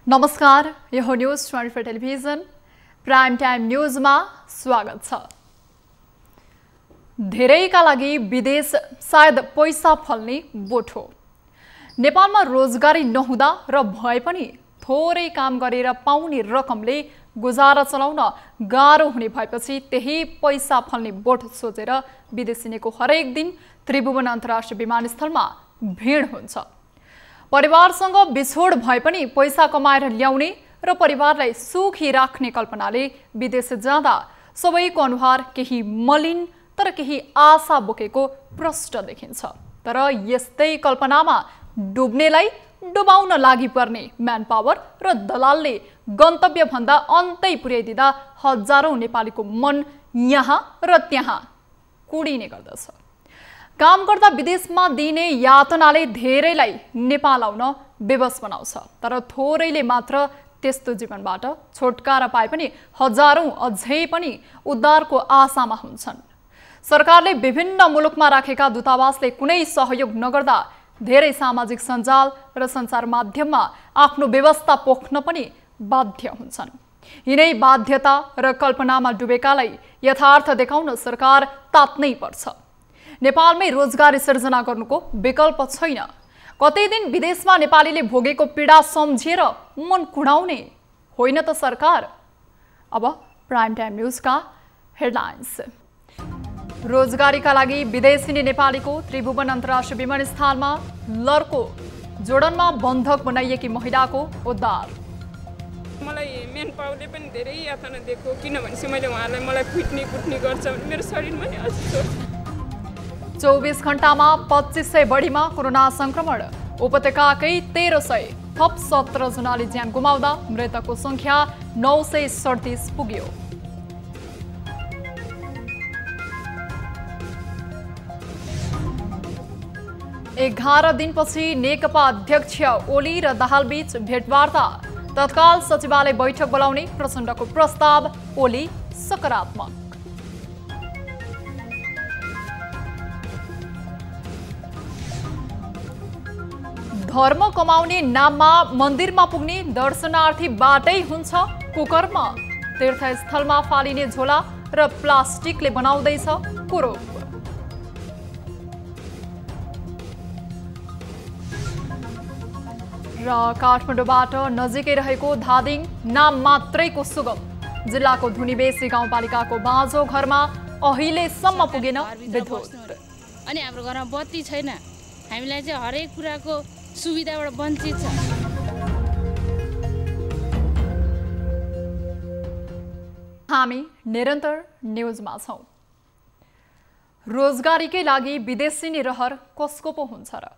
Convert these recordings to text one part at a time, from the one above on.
नमस्कार, यो हो न्यूज 24 टेलिभिजन प्राइम टाइम न्यूजमा स्वागत छ। धेरैका लागि विदेश सायद पैसा फल्ने बोट हो। नेपालमा रोजगारी नहुँदा र भए पनि थोरै काम गरेर पाउने रकमले गुजारा चलाउन गाह्रो हुने भएपछि त्यही पैसा फल्ने बोट सोचेर विदेशिनीको हरेक दिन त्रिभुवन अन्तर्राष्ट्रिय विमानस्थलमा भिड हुन्छ। परिवारसँग बिछोड भए पनि पैसा कमाएर ल्याउने र परिवारलाई सुखी राख्ने कल्पनाले विदेश जाँदा सबैको अनुहार केही मलिन तर केही आशा बोकेको प्रष्ट देखिन्छ। तर यस्तै कल्पनामा डुब्नेलाई डुबाउन लागि पर्ने म्यान पावर र दलालले गन्तव्य भन्दा अन्तै पुर्याइदिँदा हजारौं नेपालीको मन यहाँ र त्यहाँ कुडिने गर्दछ। काम गर्दा विदेशमा दिने यातनाले धेरैलाई नेपाल आउन बेबस बनाउँछ। तर थोरैले मात्र त्यस्तो जीवनबाट छुटकारा पाए पनि हजारौं अझै पनि उद्धारको आशामा हुन्छन्। सरकारले विभिन्न मुलुकमा राखेका दूतावासले कुनै सहयोग नगर्दा धेरै सामाजिक सञ्जाल र सञ्चार माध्यममा आफ्नो व्यवस्था पोख्न पनि बाध्य हुन्छन्। यिनै बाध्यता र कल्पनामा डुबेकालाई यथार्थ देखाउन सरकार तात्नै पर्छ। नेपालमै रोजगारी सिर्जना गर्नुको विकल्प छैन। कतै दिन विदेशमा नेपालीले भोगेको पीडा सम्झिएर मन कुडाउने होइन त सरकार। अब प्राइम टाइम न्यूजका हेडलाइन्स। रोजगारीका लागि विदेशी नेपालीको त्रिभुवन अन्तर्राष्ट्रिय विमानस्थलमा लर्को, जोडनमा बन्धक बनाइएकी महिलाको उद्धार। मलाई मेन पावरले पनि धेरै यातना दिएको, किनभने मैले उहाँलाई मलाई कुट्ने गर्छ भने मेरो शरीरमा नि अझै 24 घण्टामा 2500 बढीमा कोरोना संक्रमण, उपत्यकाकै 1300, थप 17 जनाले ज्यान गुमाउँदा मृतकको संख्या 937 पुग्यो। एघार दिनपछि नेकपा अध्यक्ष ओली र दाहालबीच भेटवार्ता, तत्काल सचिवालय बैठक बोलाउने प्रचण्डको प्रस्ताव, ओली सकारात्मक। धर्म कमाउने नाममा मन्दिरमा पुग्ने दर्शनार्थी बाटै हुन्छ कुकर्म, तीर्थस्थलमा फालिने झोला र प्लास्टिकले बनाउँदैछ कुरूप। र काठमाडौँबाट नजिकै रहेको धादिङ नाम मात्रैको सुगम, जिल्लाको धुनीबेसी गाउँपालिकाको बाँझो घरमा अहिलेसम्म पुगेन विद्युत। अनि हाम्रो घरमा बत्ती छैन, हामीलाई चाहिँ हरेक कुराको सुविधाबाट वञ्चित छ। हामी निरन्तर न्यूजमा छौं। रोजगारीकै लागि विदेशी रहर कसको पो हुन्छ र?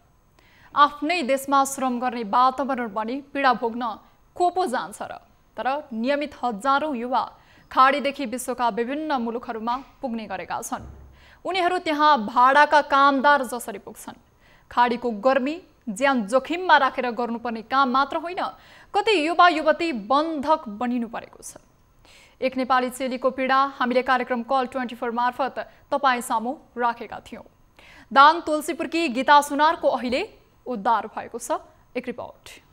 आफ्नै देशमा श्रम गर्ने वातावरण बनी पीडा भोग्न को पो जान्छ र? तर नियमित हजारौं युवा खाडीदेखि विश्वका विभिन्न मुलुकहरूमा पुग्ने गरेका छन्। उनीहरू त्यहाँ भाडाका कामदार जसरी पुग्छन्। खाडीको गर्मी ज्यान जोखिममा राखेर गर्नुपर्ने काम मात्र होइन, कति युवा युवती बन्धक बनिनु परेको छ। एक नेपाली चेलीको पीडा हामीले कार्यक्रम कल 24 मार्फत तपाईँ सामु राखेका थियौं। दाङ तुलसीपुरकी गीता सुनारको अहिले उद्धार भएको छ। एक रिपोर्ट।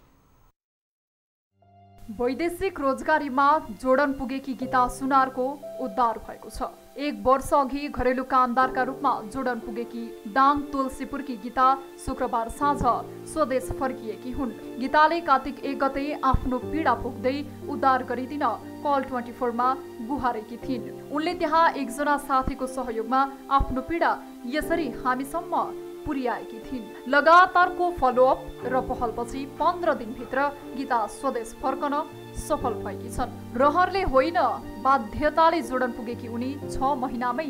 वैदेशिक रोजगारीमा जोडन पुगेकी गीता सुनारको उद्धार भएको छ। 1 वर्ष अघि घरेलु कामदारका रूपमा जोडन पुगेकी दाङ तुलसीपुरकी गीता शुक्रबार साँझ स्वदेश फर्किएकी हुन्। गीताले कार्तिक 1 गते आफ्नो पीडा पुग्दै उद्धार गरिदिन कल 24 मा गुहारेकी थिइन्। उनले त्यहाँ एकजना साथीको सहयोगमा आफ्नो पीडा यसरी हामीसम्म पुर्याएकी थिइन्। लगातारको फलोअप र पहलपछि 15 दिनभित्र गीता स्वदेश फर्कन सफल भएकी छन्। रहरले होइन, बाध्यताले जोडन पुगेकी उनी 6 महिनामै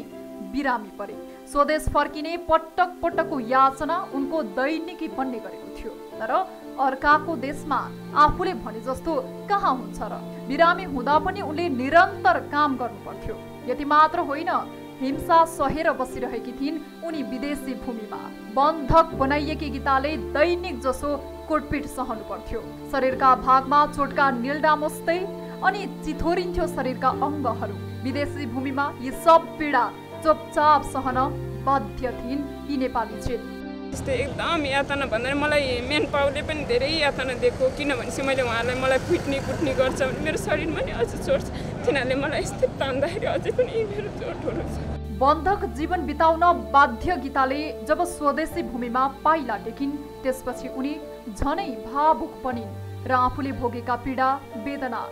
बिरामी परे। स्वदेश फर्किने पटक पटकको याचना उनको दैनिकी बन्ने गरेको थियो। तर अर्काको देशमा आफूले भने जस्तो कहाँ हुन्छ र? बिरामी हुँदा पनि उनले निरन्तर काम गर्नु पर्थ्यो। यति मात्र होइन, हिंसा सहेर बसिरहेकी थिइन् उनी विदेशी भूमिमा। बन्धक बनाइएकी गीताले दैनिक जसो कुटपिट सहनु पर्थ्यो। शरीरका भागमा चोटका निल्डामोस्दै अनि चिथोरिन्थ्यो शरीरका अङ्गहरू। विदेशी भूमिमा यी सब पीडा चुपचाप सहन बाध्य थिइन् यी नेपाली चेली। त्यस्तै एकदम यातना भन्दा मलाई मेन पावरले पनि धेरै यातना दिएको किनभने चाहिँ मैले उहाँलाई मलाई कुट्नी गर्छ भने मेरो शरीरमा नि अझ चोट छ तिनीहरूले मलाई यस्तै तान्दाखेरि अझै पनि मेरो चोटहरू छ। बन्धक जीवन बिताउन बाध्य गीताले जब स्वदेशी भूमिमा पाइला टेकिन् त्यसपछि उनी झनै भावुक बनिन् र आफूले भोगेका पीडा वेदना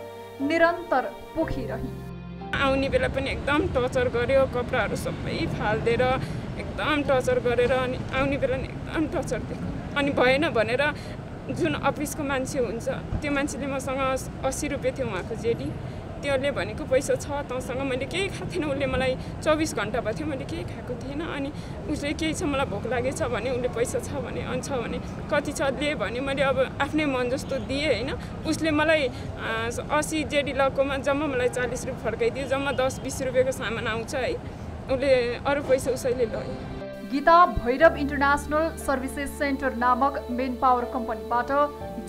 निरन्तर पोखिरहिन्। आउने बेला पनि एकदम टर्चर गर्यो, कपडाहरू सबै फालिदिएर एकदम टर्चर गरेर अनि आउने बेला नि एकदम टर्चर दिएको। अनि भएन भनेर जुन अफिसको मान्छे हुन्छ त्यो मान्छेले मसँग 80 रुपियाँ थियो उहाँको जेडी, त्यसले भनेको पैसा छ तँसँग, मैले केही खाएको थिएन। उसले मलाई 24 घन्टा भयो थियो मैले केही खाएको थिएन। अनि उसले केही छ मलाई भोक लागेछ भने उसले पैसा छ भने अनि छ भने कति छ दिए भने मैले अब आफ्नै मन जस्तो दिएँ होइन। उसले मलाई 80 जेडी लगेकोमा जम्मा मलाई 40 रुपियाँ फर्काइदियो, जम्मा 10-20 रुपियाँको सामान आउँछ है, उसले अरू पैसा उसैले लग्यो। Gita Bhairav international services centre नामक मेन पावर कम्पनीबाट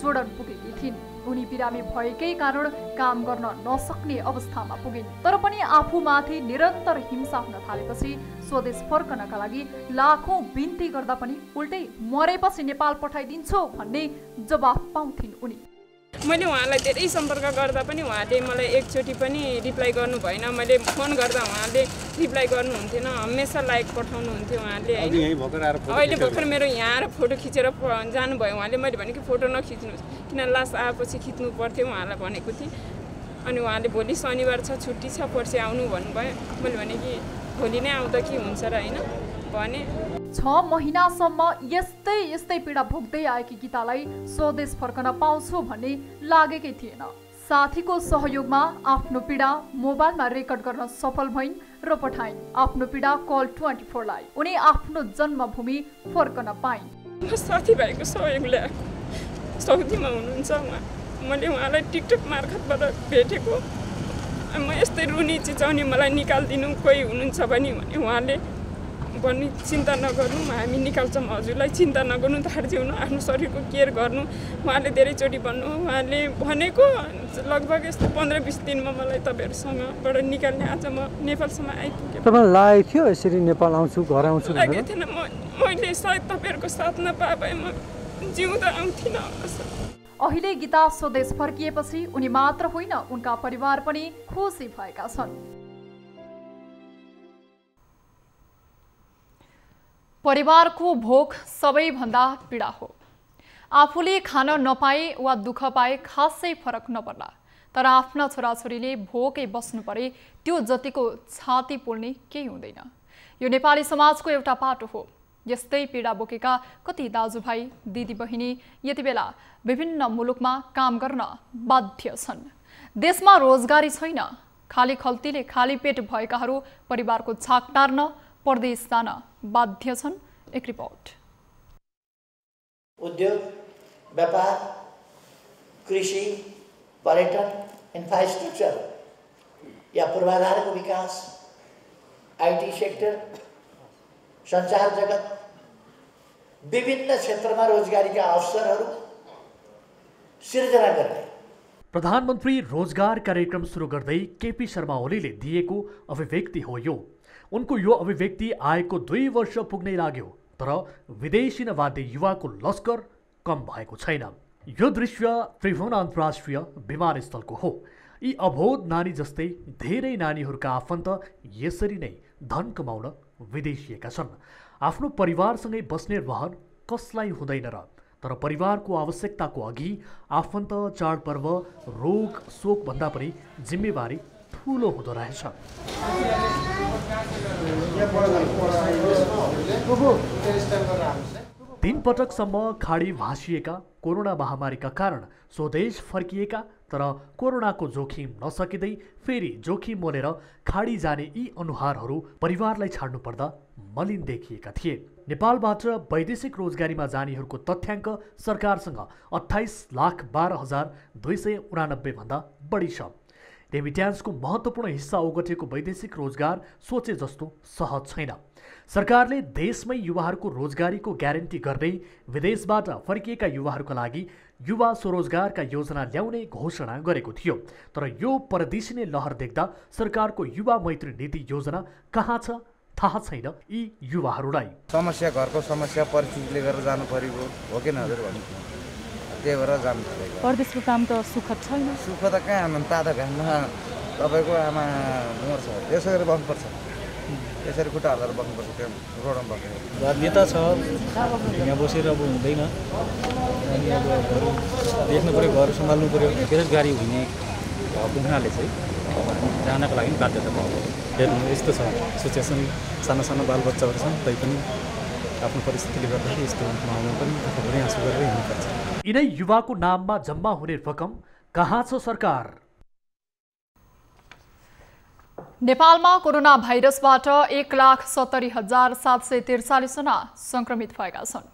जोडन पुगेकी थिइन्। उनी बिरामी भएकै कारण काम गर्न नसक्ने अवस्थामा पुगिन्। तर पनि आफूमाथि निरन्तर हिंसा हुन थालेपछि स्वदेश फर्कनका लागि लाखौं बिन्ती गर्दा पनि उल्टै मरेपछि नेपाल पठाइदिन्छु भन्ने जवाफ पाउँथिन् उनी। मैले उहाँलाई धेरै सम्पर्क गर्दा पनि उहाँले मलाई एकचोटि पनि रिप्लाई गर्नु भएन। मैले फोन गर्दा उहाँले रिप्लाई गर्नुहुन्थेन, हमेसा लाइक पठाउनुहुन्थ्यो उहाँले होइन। अहिले भर्खर मेरो यहाँ आएर फोटो खिचेर जानुभयो उहाँले। मैले भने कि फोटो नखिच्नुहोस् किन लास आएपछि खिच्नु पर्थ्यो उहाँलाई भनेको थिएँ। अनि उहाँले भोलि शनिबार छ छुट्टी छ पर्सि आउनु भन्नुभयो। मैले भने कि भोलि नै आउँदा के हुन्छ र होइन भने। 6 महिनासम्म यस्तै पीडा भोग्दै आएकी गीतालाई स्वदेश फर्कन पाउँछु भन्ने लागेकै थिएन। साथीको सहयोगमा आफ्नो पीडा मोबाइलमा रेकर्ड गर्न सफल भइन् र पठाइन्। आफ्नो पीडा कल 24 लाई उनी आफ्नो जन्मभूमि फर्कन पाइन्। म साथीभाइको सहयोगले आएको, साउदीमा हुनुहुन्छ उहाँ, मैले उहाँलाई टिकटक मार्फतबाट भेटेको। म यस्तै रुनी चिचाउने मलाई निकालिदिनु कोही हुनुहुन्छ भने उहाँले भन्ने चिन्ता नगर्नु हामी निकाल्छौँ हजुरलाई, चिन्ता नगर्नु धार्जिउनु आफ्नो शरीरको केयर गर्नु उहाँले धेरैचोटि भन्नु। उहाँले भनेको लगभग यस्तो 15-20 दिनमा मलाई तपाईँहरूसँगबाट निकाल्ने। आज म नेपालसम्म आइपुगेँ। तपाईँलाई लागेको थियो यसरी नेपाल आउँछु घर आउँछु लागेको थिएन। मैले सायद तपाईँहरूको साथ नपाए भए म जिउँदा आउँथिनँ होला सर। अहिले गीता स्वदेश फर्किएपछि उनी मात्र होइन उनका परिवार पनि खुसी भएका छन्। परिवारको भोक सबैभन्दा पीडा हो। आफूले खान नपाए वा दुःख पाए खासै फरक नपर्ला, तर आफ्ना छोराछोरीले भोकै बस्नु परे त्यो जतिको छाती पोल्ने केही हुँदैन। यो नेपाली समाजको एउटा पाटो हो। यस्तै पीडा बोकेका कति दाजुभाइ दिदीबहिनी यति बेला विभिन्न मुलुकमा काम गर्न बाध्य छन्। देशमा रोजगारी छैन, खाली खल्तीले खाली पेट भएकाहरू परिवारको छाक टार्न परदेश जान बाध्य छन्। एक रिपोर्ट। उद्योग, व्यापार, कृषि, पर्यटन, इन्फ्रास्ट्रक्चर या पूर्वाधारको विकास, आईटी सेक्टर, सञ्चार जगत, विभिन्न क्षेत्रमा रोजगारीका अवसरहरू सिर्जना गर्ने प्रधानमन्त्री रोजगार कार्यक्रम सुरु गर्दै केपी शर्मा ओलीले दिएको अभिव्यक्ति हो यो। उनको यो अभिव्यक्ति आएको 2 वर्ष पुग्नै लाग्यो, तर विदेशी नवाद्य युवाको लस्कर कम भएको छैन। यो दृश्य त्रिभुवन अन्तर्राष्ट्रिय विमानस्थलको हो। यी अबोध नानी जस्तै धेरै नानीहरूका आफन्त यसरी नै धन कमाउन विदेशिएका छन्। आफ्नो परिवारसँगै बस्ने रहन कसलाई हुँदैन र, तर परिवारको आवश्यकताको अघि आफन्त, चाडपर्व, रोग शोक भन्दा पनि जिम्मेवारी ठुलो हुँदो रहेछ। 3 पटकसम्म खाडी भाँसिएका कोरोना महामारीका कारण स्वदेश फर्किएका तर कोरोनाको जोखिम नसकिँदै फेरि जोखिम मोलेर खाडी जाने यी अनुहारहरू परिवारलाई छाड्नु पर्दा मलिन देखिएका थिए। नेपालबाट वैदेशिक रोजगारीमा जानेहरूको तथ्याङ्क सरकारसँग 28,12,289 भन्दा बढी छ। रेमिट्यान्सको महत्त्वपूर्ण हिस्सा ओगटेको वैदेशिक रोजगार सोचे जस्तो सहज छैन। सरकारले देशमै युवाहरूको रोजगारीको ग्यारेन्टी गर्दै विदेशबाट फर्किएका युवाहरूका लागि युवा स्वरोजगारका योजना ल्याउने घोषणा गरेको थियो। तर यो परदेशी नै लहर देख्दा सरकारको युवा मैत्री नीति योजना कहाँ छ थाहा छैन यी युवाहरूलाई। समस्या घरको समस्या परिस्थितिले गरेर जानु परेको हो कि हजुर भन्नु त्यही भएर जानु परेको। परदेशको काम त सुखद छैन। सुख त कहाँ आउनु तातो घाममा तपाईँको आमा मर्छ यसरी बस्नुपर्छ यसरी खुट्टा हालेर बस्नुपर्छ त्यो रोडमा बस्नु बाध्यता छ यहाँ बसेर अब हुँदैन अनि अब घर देख्नु पऱ्यो घर सम्हाल्नु पऱ्यो बेरोजगारी हुने भएको हुनाले चाहिँ जानको लागि बाध्यता भयो। हेर्नु यस्तो छ सिचुएसन सानो सानो बालबच्चाहरू छन् तैपनि आफ्नो परिस्थितिले गर्दाखेरि यस्तो माहौलमा पनि आफूले आँसु गरेर हिँड्नुपर्छ। यिनै युवाको नाममा जम्मा हुने रकम कहाँ छ सरकार? नेपालमा कोरोना भाइरसबाट 1,70,743 जना संक्रमित भएका छन्।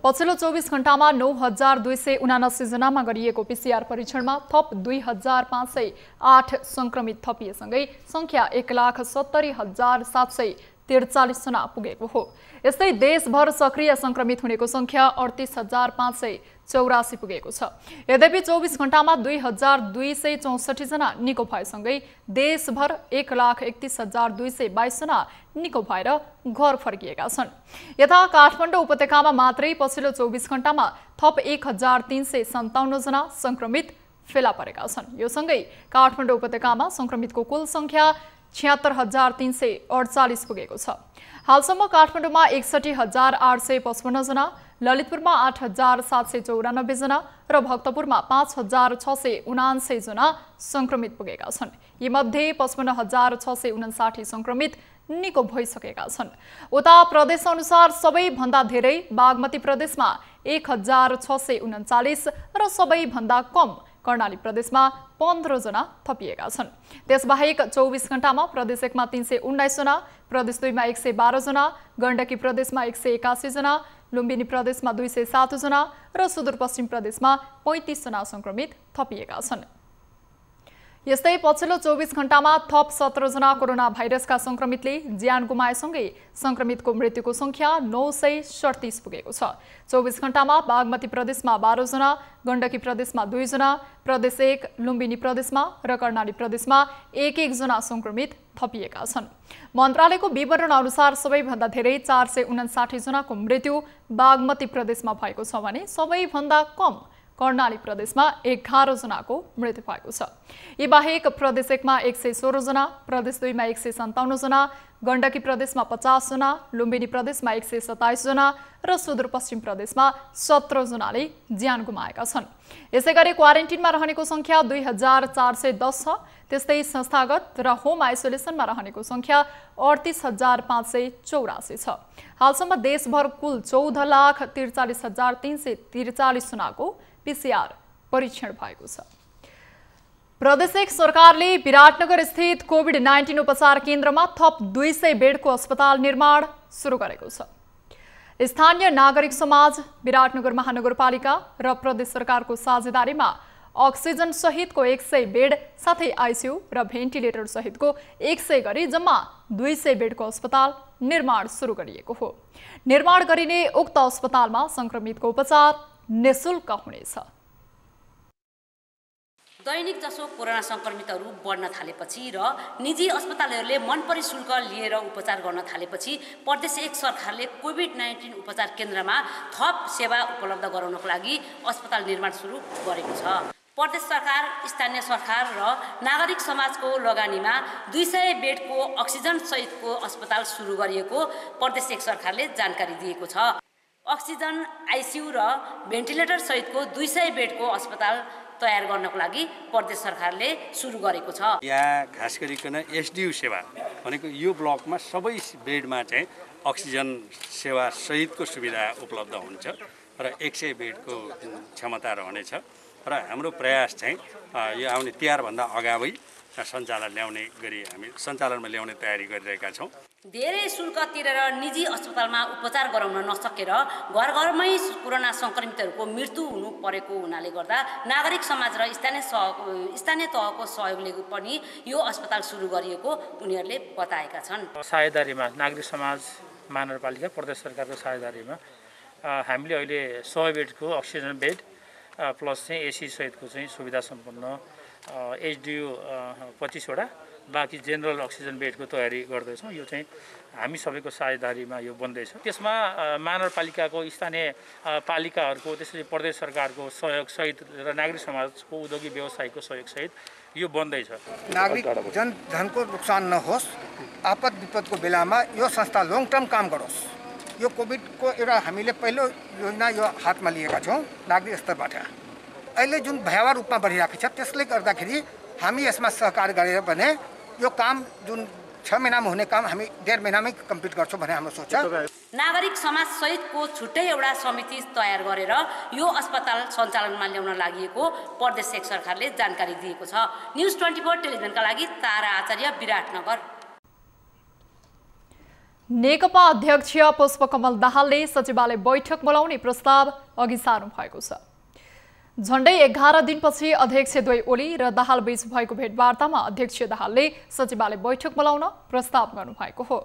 पछिल्लो 24 घण्टामा 9,279 जनामा गरिएको पीसीआर परीक्षणमा थप 2,508 संक्रमित थपिएसँगै संख्या 1,70,743 जना पुगेको हो। यस्तै देशभर सक्रिय संक्रमित हुनेको संख्या 38,584 पुगेको छ। यद्यपि 24 घण्टामा 2,264 जना निको भएसँगै देशभर 1,31,222 जना निको भएर घर फर्किएका छन्। यता काठमाडौँ उपत्यकामा मात्रै पछिल्लो 24 घण्टामा थप 1,357 जना संक्रमित फेला परेका छन्। यो सँगै काठमाडौँ उपत्यकामा संक्रमितको कुल संख्या 76,348 पुगेको छ। हालसम्म काठमाडौँमा 61,855 जना, ललितपुरमा 8,794 जना र भक्तपुरमा 5,679 जना संक्रमित पुगेका छन्। यीमध्ये 55,659 संक्रमित निको भइसकेका छन्। उता प्रदेश अनुसार सबैभन्दा धेरै बागमती प्रदेशमा 1,639 र सबैभन्दा कम कर्णाली प्रदेशमा 15 जना थपिएका छन्। त्यसबाहेक 24 घण्टामा प्रदेश 1 मा 319 जना, प्रदेश 2 मा 112 जना, गण्डकी प्रदेशमा 181 जना, लुम्बिनी प्रदेशमा 207 जना र सुदूरपश्चिम प्रदेशमा 35 जना संक्रमित थपिएका छन्। यस्तै पछिल्लो 24 घण्टामा थप 17 जना कोरोना भाइरसका संक्रमितले ज्यान गुमाएसँगै संक्रमितको मृत्युको संख्या 937 पुगेको छ। 24 घण्टामा बागमती प्रदेशमा 12 जना, गण्डकी प्रदेशमा 2 जना, प्रदेश 1, लुम्बिनी प्रदेशमा र कर्णाली प्रदेशमा 1-1 जना संक्रमित थपिएका छन्। मन्त्रालयको विवरण अनुसार सबैभन्दा धेरै 459 जनाको मृत्यु बागमती प्रदेशमा भएको छ भने सबैभन्दा कम कर्णाली प्रदेशमा 11 जनाको मृत्यु भएको छ। यी बाहेक प्रदेश 1 मा 116 जना, प्रदेश 2 मा 157 जना, गण्डकी प्रदेशमा 50 जना, लुम्बिनी प्रदेशमा 127 जना र सुदूरपश्चिम प्रदेशमा 17 जनाले ज्यान गुमाएका छन्। यसैगरी क्वारेन्टिनमा रहनेको संख्या 2,410 छ। त्यस्तै संस्थागत र होम आइसोलेसनमा रहनेको संख्या 38,584 छ। हालसम्म देशभर कुल 14,43,343 जनाको पीसीआर परीक्षण भएको छ। प्रदेश 1 सरकारले विराटनगर स्थित कोभिड-19 उपचार केन्द्रमा थप 200 बेडको अस्पताल निर्माण सुरु गरेको छ। स्थानीय नागरिक समाज, विराटनगर महानगरपालिका र प्रदेश सरकारको साझेदारीमा अक्सिजन सहितको 100 बेड साथै आइसियु र भेन्टिलेटर सहितको 100 गरी जम्मा 200 बेडको अस्पताल निर्माण सुरु गरिएको हो। निर्माण गरिने उक्त अस्पतालमा संक्रमितको उपचार निःशुल्क हुनेछ। दैनिक जसो कोरोना संक्रमितहरू बढ्न थालेपछि र निजी अस्पतालहरूले मनपरी शुल्क लिएर उपचार गर्न थालेपछि प्रदेश 1 सरकारले कोभिड-19 उपचार केन्द्रमा थप सेवा उपलब्ध गराउनको लागि अस्पताल निर्माण सुरु गरेको छ। प्रदेश सरकार, स्थानीय सरकार र नागरिक समाजको लगानीमा 200 बेडको अक्सिजन सहितको अस्पताल सुरु गरिएको प्रदेश 1 सरकारले जानकारी दिएको छ। अक्सिजन, आइसियु र भेन्टिलेटर सहितको 200 बेडको अस्पताल तयार गर्नको लागि प्रदेश सरकारले सुरु गरेको छ। यहाँ खास गरिकन एसडियु सेवा भनेको यो ब्लकमा सबै बेडमा चाहिँ अक्सिजन सेवा सहितको सुविधा उपलब्ध हुन्छ र 100 बेडको क्षमता रहनेछ र हाम्रो प्रयास चाहिँ यो आउने तिहारभन्दा अगावै सञ्चालनमा ल्याउने तयारी गरिरहेका छौँ। धेरै शुल्क तिरेर निजी अस्पतालमा उपचार गराउन नसकेर घर घरमै कोरोना संक्रमितहरूको मृत्यु हुनु परेको हुनाले गर्दा नागरिक समाज र स्थानीय तहको सहयोगले पनि यो अस्पताल सुरु गरिएको उनीहरूले बताएका छन्। साझेदारीमा नागरिक समाज, महानगरपालिका, प्रदेश सरकारको साझेदारीमा हामीले अहिले 100 बेडको अक्सिजन बेड प्लस चाहिँ एसी सहितको चाहिँ सुविधा सम्पन्न एचडियु 25 वटा बाँकी जेनरल अक्सिजन बेडको तयारी गर्दैछौँ। यो चाहिँ हामी सबैको साझेदारीमा यो बन्दैछ। त्यसमा महानगरपालिकाको स्थानीय पालिकाहरूको त्यसरी प्रदेश सरकारको सहयोगसहित र नागरिक समाजको उद्योगिक व्यवसायको सहयोगसहित यो बन्दैछ। नागरिक जनधनको नुकसान नहोस्, आपद विपदको बेलामा यो संस्था लङ टर्म काम गरोस्। यो कोभिडको एउटा हामीले पहिलो योजना यो हातमा लिएका छौँ नागरिक स्तरबाट। अहिले जुन भयावह रूपमा बढिरहेको छ त्यसले गर्दाखेरि हामी यसमा सहकार गरेर भने यो काम जुन 6 महिनामा हुने काम हामी 1.5 महिनामै कम्प्लिट गर्छौँ भन्ने हाम्रो सोच छ। नागरिक समाज सहितको छुट्टै एउटा समिति तयार गरेर यो अस्पताल सञ्चालनमा ल्याउन लागि प्रदेश सरकारले जानकारी दिएको छ। न्युज 24 टेलिभिजनका लागि तारा आचार्य, विराटनगर। नेकपा अध्यक्ष पुष्पकमल दाहालले सचिवालय बैठक बोलाउने प्रस्ताव अघि सार्नु भएको छ। झण्डै 11 दिनपछि अध्यक्ष द्वै ओली र दाहाल बीच भएको भेटवार्तामा अध्यक्ष दाहालले सचिवालय बैठक बोलाउन प्रस्ताव गर्नुभएको हो।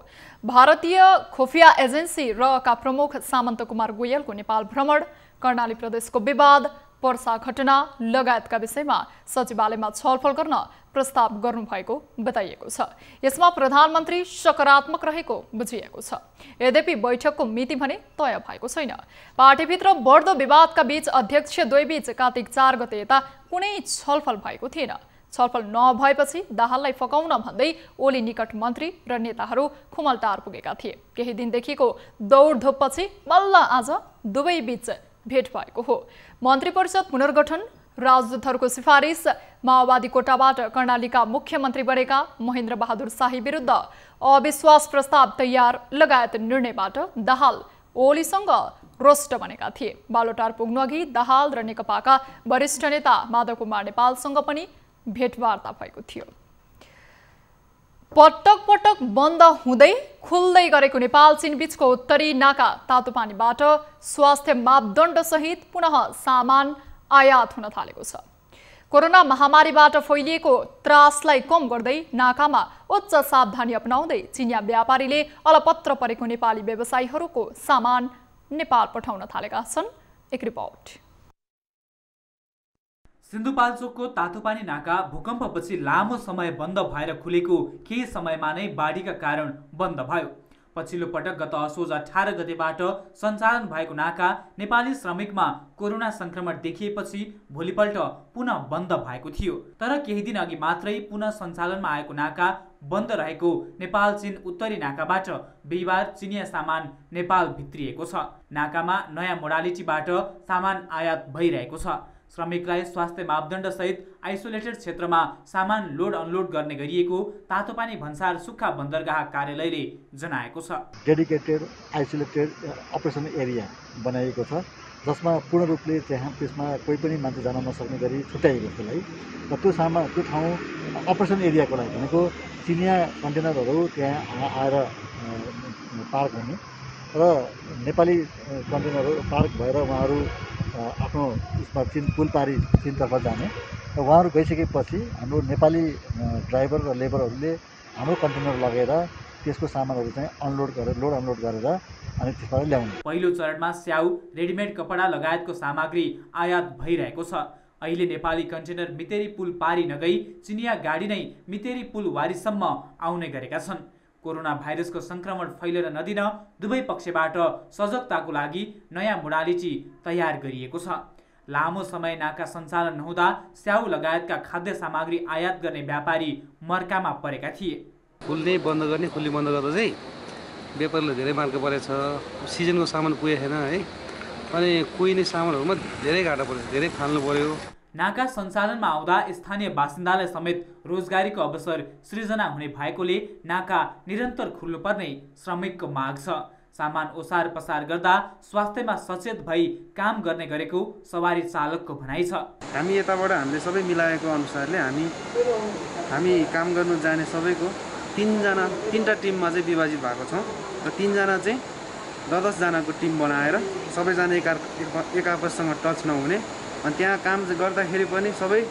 भारतीय खुफिया एजेन्सी रका प्रमुख सामन्त कुमार गोयलको नेपाल भ्रमण, कर्णाली प्रदेशको विवाद, पर्सा घटना लगायतका विषयमा सचिवालयमा छलफल गर्न प्रस्ताव गर्नुभएको बताइएको छ। यसमा प्रधानमन्त्री सकारात्मक रहेको बुझिएको छ। यद्यपि बैठकको मिति भने तय भएको छैन। पार्टीभित्र बढ्दो विवादका बीच अध्यक्ष द्वैबीच कार्तिक 4 गते यता कुनै छलफल भएको थिएन। छलफल नभएपछि दाहाललाई फकाउन भन्दै ओली निकट मन्त्री र नेताहरू खुमलटार पुगेका थिए। केही दिनदेखिको दौडधुपपछि बल्ल आज दुवै बीच भेट भएको हो। मन्त्री परिषद पुनर्गठन, राजदूतहरूको सिफारिस, माओवादी कोटाबाट कर्णालीका मुख्यमन्त्री बनेका महेन्द्र बहादुर शाही विरुद्ध अविश्वास प्रस्ताव तयार लगायत निर्णयबाट दाहाल ओलीसँग रोष्ट बनेका थिए। बालोटार पुग्नुअघि दाहाल र नेकपाका वरिष्ठ नेता माधव कुमार नेपालसँग पनि भेटवार्ता भएको थियो। पटक पटक बन्द हुँदै खुल्दै गरेको नेपाल चीन बीचको उत्तरी नाका तातोपानीबाट स्वास्थ्य मापदण्ड सहित पुनः सामान आयात हुन थालेको छ। कोरोना महामारीबाट फैलिएको त्रासलाई कम गर्दै नाकामा उच्च सावधानी अपनाउँदै चिनिया व्यापारीले अलपत्र परेको नेपाली व्यवसायीहरूको सामान नेपाल पठाउन थालेका छन्। एक रिपोर्ट। सिन्धुपाल्चोकको तातोपानी नाका भूकम्पपछि लामो समय बन्द भएर खुलेको केही समयमा नै बाढीका कारण बन्द भयो। पछिल्लो पटक गत असोज 18 गतेबाट सञ्चालन भएको नाका नेपाली श्रमिकमा कोरोना संक्रमण देखिएपछि भोलिपल्ट पुनः बन्द भएको थियो। तर केही दिन अघि मात्रै पुनः सञ्चालनमा आएको नाका बन्द रहेको नेपाल चीन उत्तरी नाकाबाट बिहिबार चिनिया सामान नेपाल भित्रिएको छ। नाकामा नयाँ मोडालिटीबाट सामान आयात भइरहेको छ। श्रमिकलाई स्वास्थ्य मापदण्ड सहित आइसोलेटेड क्षेत्रमा सामान लोड अनलोड गर्ने गरिएको तातोपानी भन्सार सुक्खा बन्दरगाह कार्यालयले जनाएको छ। डेडिकेटेड आइसोलेटेड अपरेसन एरिया बनाइएको छ जसमा पूर्ण रूपले त्यसमा कोही पनि मान्छे जान नसक्ने गरी छुट्याइएको छ। र त्यो ठाउँ अपरेसन एरियाको लागि भनेको चिनिया कन्टेनरहरू त्यहाँ आएर पार्क हुने र नेपाली कन्टेनरहरू पार्क भएर उहाँहरू आफ्नो उसमा पुल पारी चीनतर्फ जाने र उहाँहरू गइसकेपछि हाम्रो नेपाली ड्राइभर र लेबरहरूले हाम्रो कन्टेनर लगेर त्यसको सामानहरू चाहिँ लोड अनलोड गरेर अनि त्यसबाट ल्याउने। पहिलो चरणमा स्याउ, रेडिमेड कपडा लगायतको सामग्री आयात भइरहेको छ। अहिले नेपाली कन्टेनर मितेरी पुल पारी नगई चिनिया गाडी नै मितेरी पुल वारीसम्म आउने गरेका छन्। कोरोना भाइरसको संक्रमण फैलिन नदिन दुवै पक्षबाट सजगताको लागि नयाँ मोडालिटी तयार गरिएको छ। लामो समय नाका सञ्चालन नहुँदा स्याउ लगायतका खाद्य सामग्री आयात गर्ने व्यापारी मर्कामा परेका थिए। खुल्ने बन्द गर्ने खुल्ने बन्द गर्दा चाहिँ व्यापारीलाई धेरै मार्का परेछ। सिजनको सामान पुगेको छैन है, अनि कोही नै सामानहरूमा धेरै घाटा परेछ, धेरै फाल्नु पर्यो। नाका सञ्चालनमा आउँदा स्थानीय बासिन्दालाई समेत रोजगारीको अवसर सृजना हुने भएकोले नाका निरन्तर खुल्नुपर्ने श्रमिकको माग छ। सामान ओसार पसार गर्दा स्वास्थ्यमा सचेत भई काम गर्ने गरेको सवारी चालकको भनाइ छ। हामी यताबाट हामीले सबै मिलाएको अनुसारले हामी काम गर्नु जाने सबैको तीनटा टिममा चाहिँ विभाजित भएको छौँ र 3 जना चाहिँ 10 जनाको टिम बनाएर सबैजना एक आपससँग टच नहुने, अनि त्यहाँ काम गर्दाखेरि पनि सबै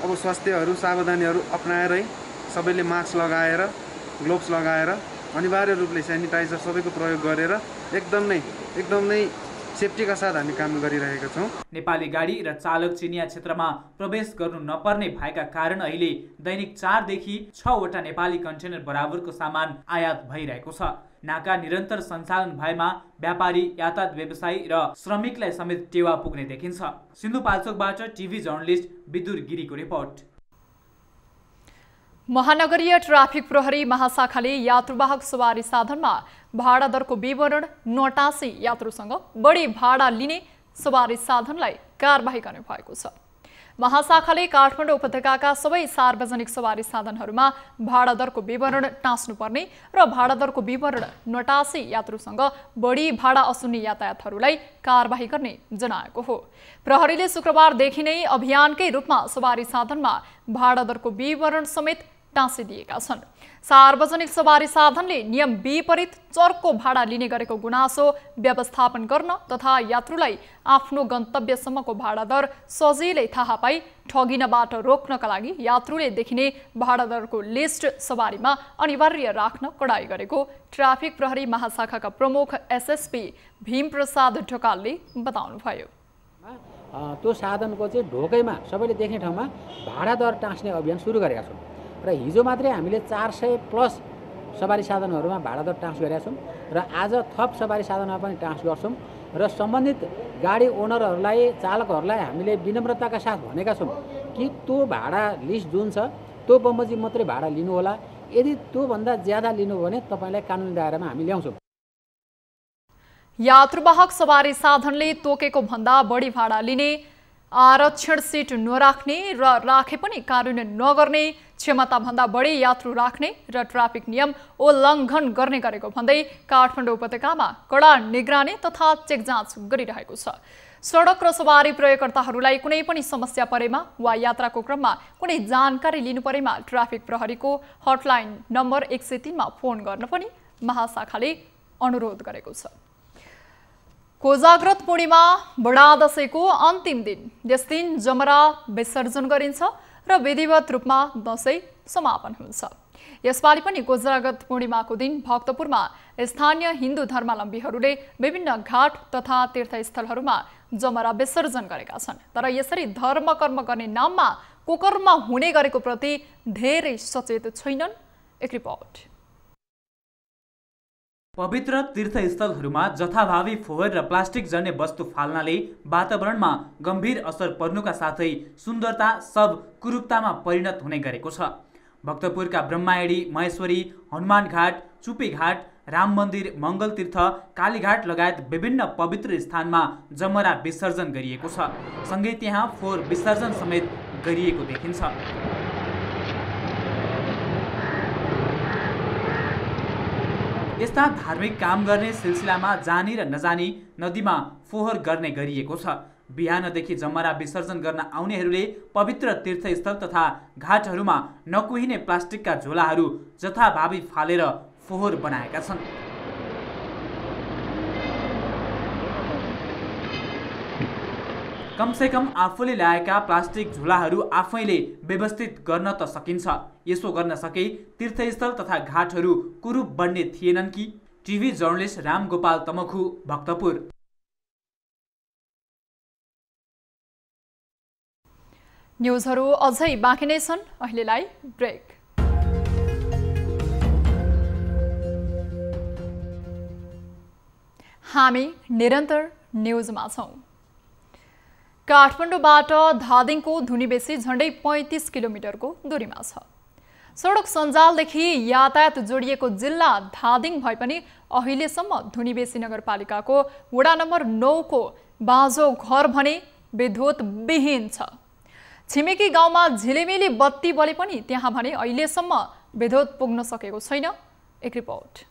अब स्वास्थ्यहरू सावधानीहरू अपनाएरै सबैले मास्क लगाएर ग्लोभ्स लगाएर अनिवार्य रूपले सेनिटाइजर सबैको प्रयोग गरेर एकदम नै सेफ्टीका साथ हामी काम गरिरहेका छौँ। नेपाली गाडी र चालक चिनिया क्षेत्रमा प्रवेश गर्नु नपर्ने भएका कारण अहिले दैनिक 4 देखि 6 वटा नेपाली कन्टेनर बराबरको सामान आयात भइरहेको छ। नाका निरन्तर सञ्चालन भएमा व्यापारी, यातायात व्यवसायी र श्रमिकलाई समेत टेवा पुग्ने देखिन्छ। सिन्धुपाल्चोकबाट टिभी जर्नलिस्ट विदुर गिरीको रिपोर्ट। महानगरीय ट्राफिक प्रहरी महाशाखाले यात्रुवाहक सवारी साधनमा भाडा दरको विवरण नटाँसी यात्रुसँग बढी भाडा लिने सवारी साधनलाई कारबाही गर्ने भएको छ। महाशाखाले काठमाडौँ उपत्यकाका सबै सार्वजनिक सवारी साधनहरूमा भाडा दरको विवरण टाँस्नुपर्ने र भाडा दरको विवरण नटाँसी यात्रुसँग बढी भाडा असुन्ने यातायातहरूलाई कारबाही गर्ने जनाएको हो। प्रहरीले शुक्रबारदेखि नै अभियानकै रूपमा सवारी साधनमा भाडा दरको विवरण समेत टाँसिदिएका छन्। सार्वजनिक सवारी साधनले नियम विपरीत चर्को भाडा लिने गरेको गुनासो व्यवस्थापन गर्न तथा यात्रुलाई आफ्नो गन्तव्यसम्मको भाडा दर सजिलै थाहा पाई ठगिनबाट रोक्नका लागि यात्रुले देखिने भाडा दरको लिस्ट सवारीमा अनिवार्य राख्न कडाई गरेको ट्राफिक प्रहरी महाशाखाका प्रमुख एसएसपी भीमप्रसाद ढकालले बताउनुभयो। त्यो साधनको चाहिँ ढोकैमा सबैले देख्ने ठाउँमा भाडा दर टाँस्ने अभियान सुरु गरेका छौँ र हिजो मात्रै हामीले 400+ सवारी साधनहरूमा भाडा दर टाँस गरेका छौँ र आज थप सवारी साधनमा पनि टाँस गर्छौँ र सम्बन्धित गाडी ओनरहरूलाई, चालकहरूलाई हामीले विनम्रताका साथ भनेका छौँ कि त्यो भाडा लिस्ट जुन छ त्यो बमोजिम मात्रै भाडा लिनु होला। यदि त्योभन्दा ज्यादा लिनु भने तपाईँलाई कानुनी दायरामा हामी ल्याउँछौँ। यात्रुवाहक सवारी साधनले तोकेको भन्दा बढी भाडा लिने, आरक्षण सीट नराख्ने र राखे पनि कार्यान्वयन नगर्ने, क्षमताभन्दा बढी यात्रु राख्ने र ट्राफिक नियम उल्लङ्घन गर्ने गरेको भन्दै काठमाडौँ उपत्यकामा कडा निगरानी तथा चेक जाँच गरिरहेको छ। सडक र सवारी प्रयोगकर्ताहरूलाई कुनै पनि समस्या परेमा वा यात्राको क्रममा कुनै जानकारी लिनु परेमा ट्राफिक प्रहरीको हटलाइन नम्बर 103 मा फोन गर्न पनि महाशाखाले अनुरोध गरेको छ। कोजाग्रत पूर्णिमा बडा दशैंको अन्तिम दिन। यस दिन जमरा विसर्जन गरिन्छ र विधिवत रूपमा दशैं समापन हुन्छ। यसपालि पनि कोजाग्रत पूर्णिमाको दिन भक्तपुरमा स्थानीय हिन्दू धर्मावलम्बीहरूले विभिन्न घाट तथा तीर्थस्थलहरूमा जमरा विसर्जन गरेका छन्। तर यसरी धर्म कर्म गर्ने नाममा कुकर्म हुने गरेको प्रति धेरै सचेत छैनन्। एक रिपोर्ट। पवित्र तीर्थस्थलहरूमा जथाभावी फोहोर र प्लास्टिक जन्य वस्तु फाल्नाले वातावरणमा गम्भीर असर पर्नुका साथै सुन्दरता सब कुरूपतामा परिणत हुने गरेको छ। भक्तपुरका ब्रह्मायडी, महेश्वरी, हनुमान घाट, चुपे घाट, राम मन्दिर, मङ्गलतीर्थ, कालीघाट लगायत विभिन्न पवित्र स्थानमा जमरा विसर्जन गरिएको छ। सँगै त्यहाँ फोहोर विसर्जन समेत गरिएको देखिन्छ। यस्ता धार्मिक काम गर्ने सिलसिलामा जानी र नजानी नदीमा फोहोर गर्ने गरिएको छ। बिहानदेखि जमरा विसर्जन गर्न आउनेहरूले पवित्र तीर्थस्थल तथा घाटहरूमा नकुहिने प्लास्टिकका झोलाहरू जथाभावी फालेर फोहोर बनाएका छन्। कमसेकम आफूले ल्याएका प्लास्टिक झोलाहरू आफैले व्यवस्थित गर्न त सकिन्छ। यसो गर्न सके तीर्थस्थल तथा घाटहरू कुरूप बन्ने थिएनन् कि? TV journalist Ramgopal Tamakhu, Bhaktapur. न्युजहरू अझै बाँकी नै छन्, अहिलेलाई ब्रेक। हामी निरन्तर न्युजमा छौँ। काठमाडौँबाट धादिङको धुनीबेसी झण्डै 35 किलोमिटरको दूरीमा छ। सडक सञ्जालदेखि यातायात जोडिएको जिल्ला धादिङ भए पनि अहिलेसम्म धुनीबेसी नगरपालिकाको वडा नम्बर 9 को बाँझो घर भने विद्युत विहीन छ। छिमेकी गाउँमा झिलिमिली बत्ती बले पनि त्यहाँ भने अहिलेसम्म विद्युत पुग्न सकेको छैन। एक रिपोर्ट।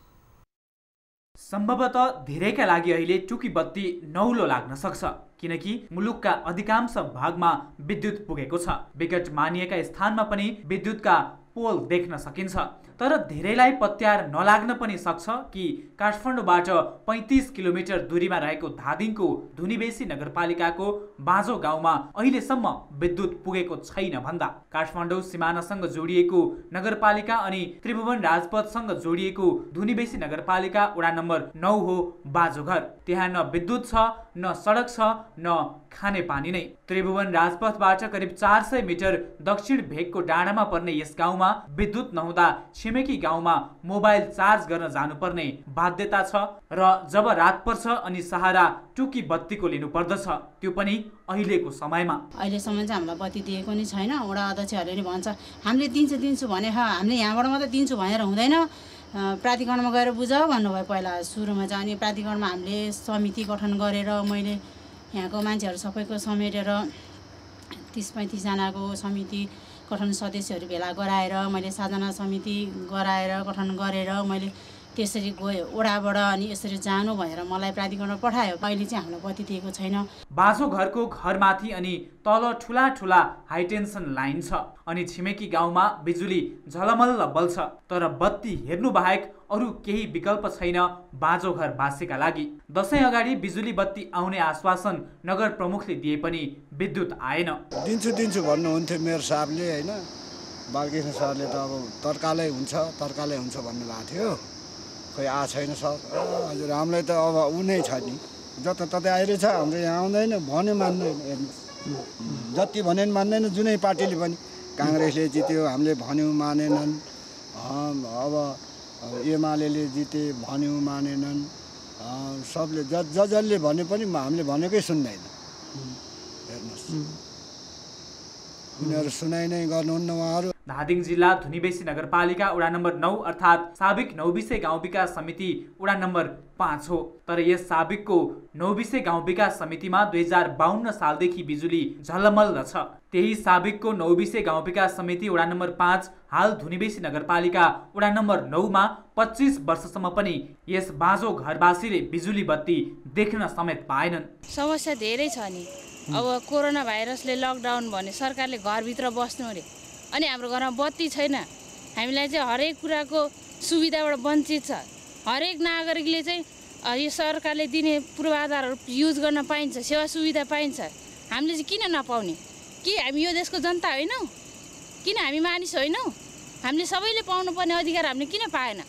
सम्भवतः धेरैका लागि अहिले टुकी बत्ती नौलो लाग्न सक्छ, किनकि मुलुकका अधिकांश भागमा विद्युत पुगेको छ। विकट मानिएका स्थानमा पनि विद्युतका पोल देख्न सकिन्छ। तर धेरैलाई पत्यार नलाग्न पनि सक्छ कि काठमाडौँबाट 35 किलोमिटर दूरीमा रहेको धादिङको धुनीबेसी नगरपालिकाको बाँझो गाउँमा अहिलेसम्म विद्युत पुगेको छैन भन्दा काठमाडौँ सिमानासँग जोडिएको नगरपालिका अनि त्रिभुवन राजपथसँग जोडिएको धुनीबेसी नगरपालिका वडा नम्बर 9 हो बाँझोघर। त्यहाँ न विद्युत छ, न सडक छ, न खाने पानी नै। त्रिभुवन राजपथबाट करिब 400 मिटर दक्षिण भेगको डाँडामा पर्ने यस गाउँमा विद्युत नहुँदा छिमेकी गाउँमा मोबाइल चार्ज गर्न जानुपर्ने बाध्यता छ र जब रात पर्छ अनि सहारा टुकी बत्तीको लिनु पर्दछ, त्यो पनि अहिलेको समयमा। अहिलेसम्म चाहिँ हामीलाई बत्ती दिएको नि छैन। वडा अध्यक्षहरूले नि भन्छ हामीले दिन्छु भने हामीले यहाँबाट मात्रै दिन्छु भनेर हुँदैन, प्राधिकरणमा गएर बुझ भन्नुभयो पहिला सुरुमा चाहिँ। अनि प्राधिकरणमा हामीले समिति गठन गरेर मैले यहाँको मान्छेहरू सबैको समेटेर 30-35 जनाको समिति गठन सदस्यहरू भेला गराएर मैले 7 जना समिति गठन गरेर मैले त्यसरी गयो वडाबाट। अनि यसरी जानु भनेर मलाई प्राधिकरण पठायो। अहिले चाहिँ हामीलाई बत्ती दिएको छैन। बाँझो घरको घरमाथि अनि तल ठुला ठुला हाइटेन्सन लाइन छ अनि छिमेकी गाउँमा बिजुली झलमल्ल बल्छ, तर बत्ती हेर्नु बाहेक अरू केही विकल्प छैन बाँझो घर बासीका लागि। दशैं अगाडि बिजुली बत्ती आउने आश्वासन नगर प्रमुखले दिए पनि विद्युत आएन। दिन्छु भन्नुहुन्थ्यो मेरो साहबले होइन, बालकृष्ण सरले त अब तर्कालै हुन्छ भन्नु भएको थियो। खोइ आ छैन सर। हजुर हामीलाई त अब ऊ नै छ नि, जताततै आइरहेछ। हाम्रो यहाँ आउँदैन, भन्यो मान्दैन। हेर्नुहोस् जति भन्यो नि मान्दैन, जुनै पार्टीले पनि। काङ्ग्रेसले जित्यो, हामीले भन्यौँ मानेनन्। अब एमाले जिते, भन्यौँ मानेनन्। सबले जसले भने पनि हामीले भनेकै सुन्दैन। हेर्नुहोस् उनीहरू सुनाइ नै गर्नुहुन्न उहाँहरू। धादिङ जिल्ला धुनीबेसी नगरपालिका वडा नम्बर 9 अर्थात् साबिक नौबिसे गाउँ विकास समिति वडा नम्बर 5 हो। तर यस साबिकको नौबिसे गाउँ विकास समितिमा 2052 सालदेखि बिजुली झलमल्ल छ। त्यही साबिकको नौबिसे गाउँ विकास समिति वडा नम्बर 5 हाल धुनीबेसी नगरपालिका वडा नम्बर 9 मा 25 वर्षसम्म पनि यस बाँझो घरवासीले बिजुली बत्ती देख्न समेत पाएनन्। समस्या धेरै छ नि। अब कोरोना भाइरसले लकडाउन भने सरकारले घरभित्र बस्नु अरे, अनि हाम्रो घरमा बत्ती छैन। हामीलाई चाहिँ हरेक कुराको सुविधाबाट वञ्चित छ। हरेक नागरिकले चाहिँ यो सरकारले दिने पूर्वाधारहरू युज गर्न पाइन्छ, सेवा सुविधा पाइन्छ। हामीले चाहिँ किन नपाउने? कि हामी यो देशको जनता होइनौँ? किन हामी मानिस होइनौँ? हामीले सबैले पाउनुपर्ने अधिकार हामीले किन पाएन?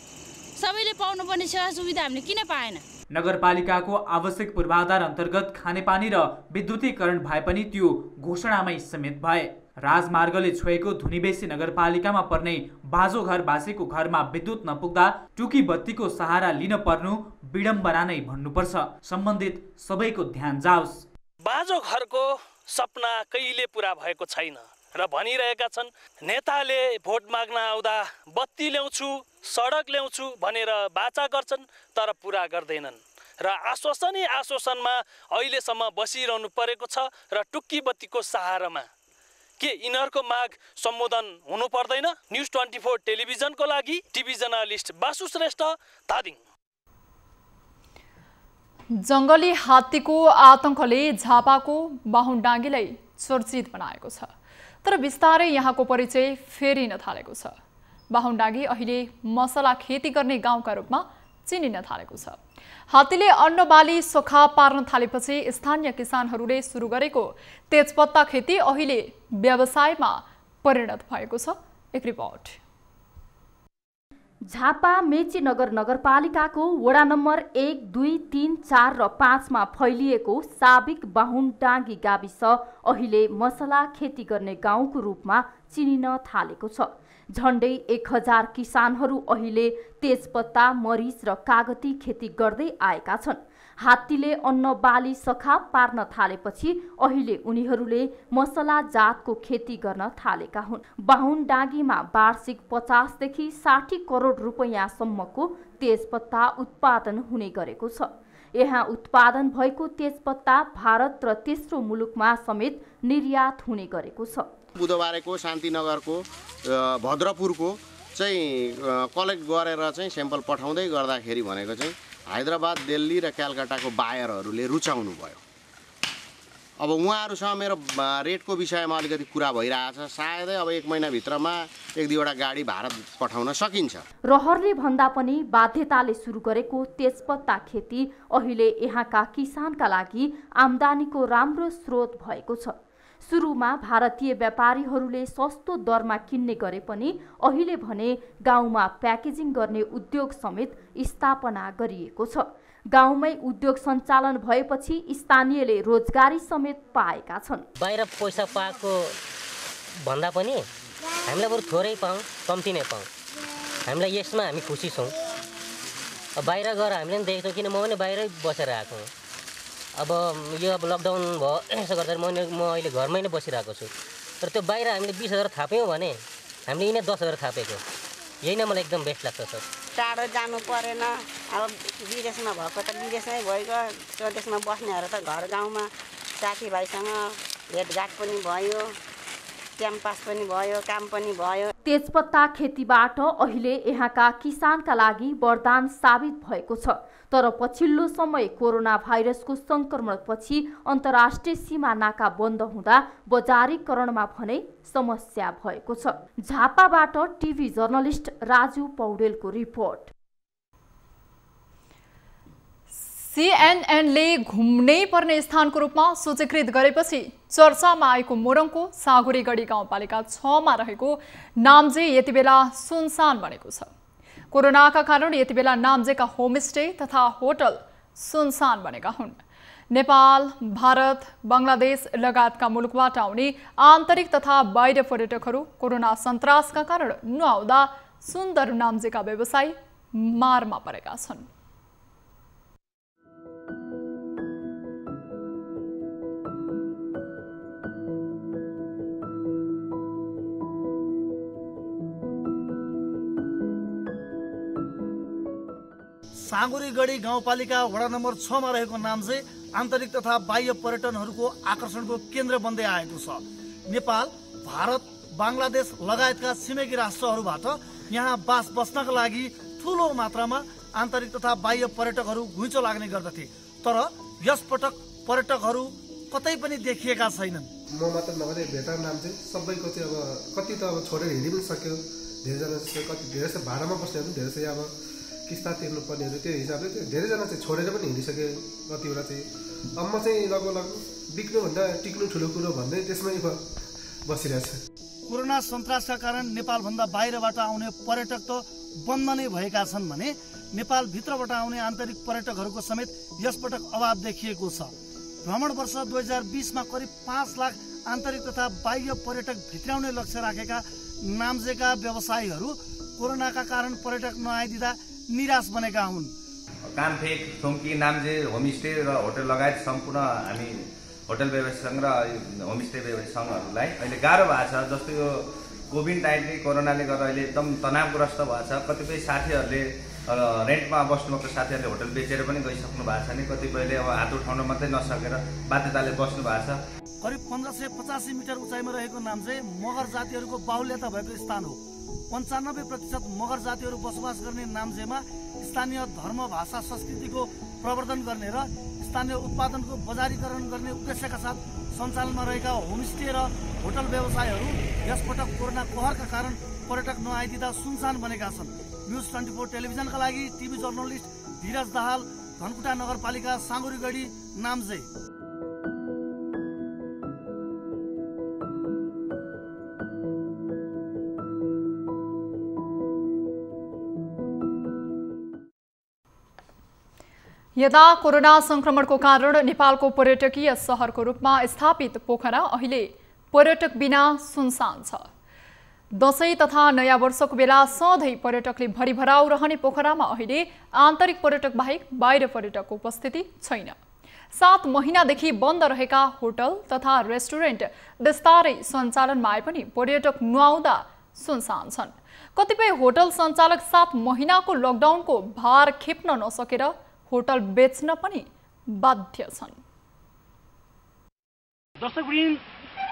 सबैले पाउनुपर्ने सेवा सुविधा हामीले किन पाएन? नगरपालिकाको आवश्यक पूर्वाधार अन्तर्गत खानेपानी र विद्युतीकरण भए पनि त्यो घोषणामै समेत भए। राजमार्गले छोएको धुनीबेसी नगरपालिकामा पर्ने बाँझो घरवासीको घरमा विद्युत नपुग्दा टुकी बत्तीको सहारा लिन पर्नु विडम्बना नै भन्नुपर्छ। सम्बन्धित सबैको ध्यान जाओस्। बाँझो घरको सपना कहिले पूरा भएको छैन र भनिरहेका छन् नेताले भोट माग्न आउँदा बत्ती ल्याउँछु, सडक ल्याउँछु भनेर वाचा गर्छन् तर पूरा गर्दैनन् र आश्वासनमा अहिलेसम्म बसिरहनु परेको छ र टुक्की बत्तीको सहारामा। के यिनीहरूको माग सम्बोधन हुनु पर्दैन? न्युज 24 टेलिभिजनको लागि टिभी जर्नलिस्ट बासु श्रेष्ठ, धादिङ। जङ्गली हात्तीको आतंकले झापाको बाहुनडाँगीलाई चर्चित बनाएको छ, तर बिस्तारै यहाँको परिचय फेरिन थालेको छ। बाहुनडाँगी अहिले मसला खेती गर्ने गाउँका रूपमा चिनिन थालेको छ। हात्तीले अन्नबाली सोखा पार्न थालेपछि स्थानीय किसानहरूले सुरु गरेको तेजपत्ता खेती अहिले व्यवसायमा परिणत भएको छ। एक रिपोर्ट। झापा मेची नगर नगरपालिकाको वडा नम्बर 1, 2, 3, 4 र 5 मा फैलिएको साबिक बाहुनडाँगी गाविस अहिले मसला खेती गर्ने गाउँको रूपमा चिनिन थालेको छ। झण्डै 1000 किसानहरू अहिले तेजपत्ता, मरिच र कागती खेती गर्दै आएका छन्। हात्तीले अन्न बाली सखा पार्न थालेपछि अहिले उनीहरूले मसला जातको खेती गर्न थालेका हुन्। बाहुनडाँगीमा वार्षिक 50 देखि 60 करोड रुपैयाँसम्मको तेजपत्ता उत्पादन हुने गरेको छ। यहाँ उत्पादन भएको तेजपत्ता भारत र तेस्रो मुलुकमा समेत निर्यात हुने गरेको छ। बुधबारको शान्तिनगरको भद्रपुरको चाहिँ कलेक्ट गरेर चाहिँ स्याम्पल पठाउँदै गर्दाखेरि भनेको चाहिँ हैदराबाद, दिल्ली र कलकत्ताको बायरहरूले रुचाउनु भयो। अब उहाँहरूसँग मेरो रेटको विषयमा अलिकति कुरा भइरहेछ। सायदै अब 1 महिनाभित्रमा 1-2वटा गाडी भारत पठाउन सकिन्छ। रहरले भन्दा पनि बाध्यताले सुरु गरेको तेजपत्ता खेती अहिले यहाँका किसानका लागि आम्दानीको राम्रो स्रोत भएको छ। सुरुमा भारतीय व्यापारीहरूले सस्तो दरमा किन्ने गरे पनि अहिले भने गाउँमा प्याकेजिङ गर्ने उद्योग समेत स्थापना गरिएको छ। गाउँमै उद्योग सञ्चालन भएपछि स्थानीयले रोजगारी समेत पाएका छन्। बाहिर पैसा पाएको भन्दा पनि हामीलाई बरु थोरै पाऊँ, कम्ती नै पाऊँ, हामीलाई यसमा हामी खुसी छौँ। बाहिर गएर हामीले पनि देख्छौँ, किन म पनि बाहिरै बसेर आएको हुँ। अब यो लकडाउन भयो यसो गर्दा म अहिले घरमै नै बसिरहेको छु। तर त्यो बाहिर हामीले 20,000 थाप्यौँ भने हामीले यिनै 10,000 थापेको, यही नै मलाई एकदम बेस्ट लाग्छ सर। टाढो जानु परेन। अब विदेशमा भएको त विदेशमै भइगयो, स्वदेशमा बस्नेहरू त घर गाउँमा साथीभाइसँग भेटघाट पनि भयो, क्याम्पस पनि भयो, काम पनि भयो। तेजपत्ता खेतीबाट अहिले यहाँका किसानका लागि वरदान साबित भएको छ। तर पछिल्लो समय कोरोना भाइरसको संक्रमणपछि अन्तर्राष्ट्रिय सीमा नाका बन्द हुँदा बजारीकरणमा भने समस्या भएको छ। झापाबाट टिभी जर्नलिस्ट राजु पौडेलको रिपोर्ट। सीएनएनले घुम्नै पर्ने स्थानको रूपमा सूचीकृत गरेपछि चर्चामा आएको मोरङको साँगुरीगढी गाउँपालिका 6 मा रहेको नाम्जे यति बेला सुनसान बनेको छ। कोरोनाका कारण यति बेला नाम्जेका होमस्टे तथा होटल सुनसान बनेका हुन्। नेपाल, भारत, बंगलादेश लगायतका मुलुकबाट आउने आन्तरिक तथा बाहिर पर्यटकहरू कोरोना सन्तासका कारण नआउँदा सुन्दर नाम्जेका व्यवसायी मारमा परेका छन्। साँगुरीगढी गाउँपालिका वडा नम्बर 6 मा रहेको नाम्जे आन्तरिक तथा बाह्य पर्यटनहरूको आकर्षणको केन्द्र बन्दै आएको छ। नेपाल, भारत, बंगलादेश लगायतका छिमेकी राष्ट्रहरूबाट यहाँ बास बस्नका लागि ठूलो मात्रामा आन्तरिक तथा बाह्य पर्यटकहरू घुइँचो लाग्ने गर्दथे। तर यसपटक पर्यटकहरू कतै पनि देखिएका छैनन्। म मात्र नभएर भेटार नाम्जे सबैको चाहिँ अब कति त अब छोडेर हिँडि पनि सक्यो, धेरैजना कति धेरै जस्तो भाडामा बस्नेहरू धेरै चाहिँ अब किस्ता तिर्नुपर्नेहरू त्यो हिसाबले धेरैजना चाहिँ छोडेर पनि हिँडिसके। कतिवटा चाहिँ अब म चाहिँ लगभग बिक्नुभन्दा टिक्नु ठुलो कुरो भन्दै त्यसमै बसिरहेको छु। कोरोना सन्तासका कारण नेपालभन्दा बाहिरबाट आउने पर्यटक त बन्द नै भएका छन् भने नेपालभित्रबाट आउने आन्तरिक पर्यटकहरूको समेत यसपटक अभाव देखिएको छ। भ्रमण वर्ष 2020 मा करिब 5 लाख आन्तरिक तथा बाह्य पर्यटक भित्राउने लक्ष्य राखेका नाम्जेका व्यवसायीहरू कोरोनाका कारण पर्यटक नआइदिँदा निराश बनेका हुन्। कामफेक, थोङ्की, नाम्जे होमस्टे र होटल लगायत सम्पूर्ण हामी होटल व्यवसायसँग र होमस्टे व्यवसायसँगहरूलाई अहिले गाह्रो भएको छ। जस्तो यो कोभिड-19 कोरोनाले गर्दा अहिले एकदम तनावग्रस्त भएको छ। कतिपय साथीहरूले रेन्टमा बस्नुभएको साथीहरूले होटल बेचेर पनि गइसक्नु भएको छ नि, कतिपयले अब हात उठाउन मात्रै नसकेर बाध्यताले बस्नु भएको छ। करिब 1585 मिटर उचाइमा रहेको नाम्जे मगर जातिहरूको बाहुल्यता भएको स्थान हो। 95% मगर जातिहरू बसोबास गर्ने नाम्जेमा स्थानीय धर्म, भाषा, संस्कृतिको प्रवर्धन गर्ने र स्थानीय उत्पादनको बजारीकरण गर्ने उद्देश्यका साथ सञ्चालनमा रहेका होमस्टे र होटल व्यवसायहरू यसपटक कोरोना कहरका कारण पर्यटक नआइदिँदा सुनसान बनेका छन्। न्युज 24 टेलिभिजनका लागि टिभी जर्नलिस्ट धीरज दाहाल, धनकुटा नगरपालिका, साँगुरीगढी, नाम्जे। यता कोरोना संक्रमणको कारण नेपालको पर्यटकीय सहरको रूपमा स्थापित पोखरा अहिले पर्यटक बिना सुनसान छ। दशैं तथा नयाँ वर्षको बेला सधैँ पर्यटकले भरिभराउ रहने पोखरामा अहिले आन्तरिक पर्यटक बाहेक बाहिर पर्यटकको उपस्थिति छैन। 7 महिनादेखि बन्द रहेका होटल तथा रेस्टुरेन्ट बिस्तारै सञ्चालनमा आए पनि पर्यटक नआउँदा सुनसान छन्। कतिपय होटल सञ्चालक 7 महिनाको लकडाउनको भार खेप्न नसकेर होटल बेच्न पनि बाध्य छन्। दर्शकवृन्द,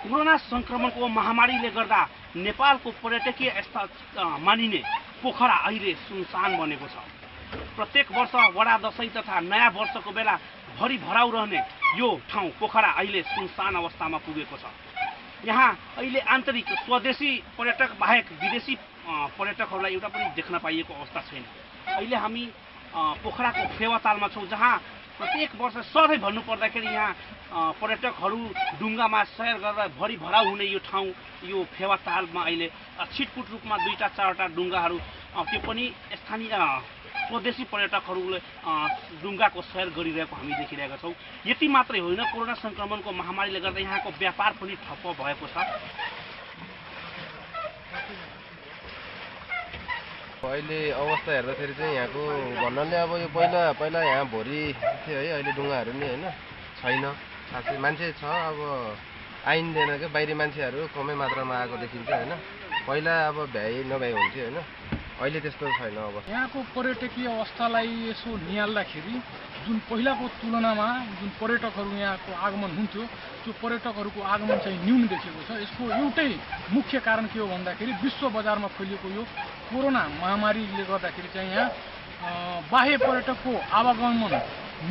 कोरोना संक्रमणको महामारीले गर्दा नेपालको पर्यटकीय स्थल मानिने पोखरा अहिले सुनसान बनेको छ। प्रत्येक वर्ष वडा दशैं तथा नयाँ वर्षको बेला भरिभराउ रहने यो ठाउँ पोखरा अहिले सुनसान अवस्थामा पुगेको छ। यहाँ अहिले आन्तरिक स्वदेशी पर्यटक बाहेक विदेशी पर्यटकहरूलाई एउटा पनि देख्न पाइएको अवस्था छैन। अहिले हामी पोखराको फेवातालमा छौँ, जहाँ प्रत्येक वर्ष सधैँ भन्नुपर्दाखेरि यहाँ पर्यटकहरू डुङ्गामा सैर गरेर भरि भराउ हुने यो ठाउँ, यो फेवातालमा अहिले छिटपुट रूपमा 2-4वटा डुङ्गाहरू त्यो पनि स्थानीय स्वदेशी पर्यटकहरूले डुङ्गाको सैर गरिरहेको हामी देखिरहेका छौँ। यति मात्रै होइन, कोरोना सङ्क्रमणको महामारीले गर्दा यहाँको व्यापार पनि ठप्प भएको छ। अहिले अवस्था हेर्दाखेरि चाहिँ यहाँको भन्नाले अब यो पहिला यहाँ भोरी थियो है, अहिले डुङ्गाहरू नि होइन छैन। खासै मान्छे छ, अब आइन्दैन क्या, बाहिरी मान्छेहरू कमै मात्रामा आएको देखिन्छ होइन। पहिला अब भ्याइ नभ्याइ हुन्थ्यो होइन, अहिले त्यस्तो छैन। अब यहाँको पर्यटकीय अवस्थालाई यसो निहाल्दाखेरि जुन पहिलाको तुलनामा जुन पर्यटकहरू यहाँको आगमन हुन्थ्यो, त्यो पर्यटकहरूको आगमन चाहिँ न्यून देखिएको छ। यसको एउटै मुख्य कारण के हो भन्दाखेरि विश्व बजारमा फैलिएको यो कोरोना महामारीले गर्दाखेरि चाहिँ यहाँ बाह्य पर्यटकको आवागमन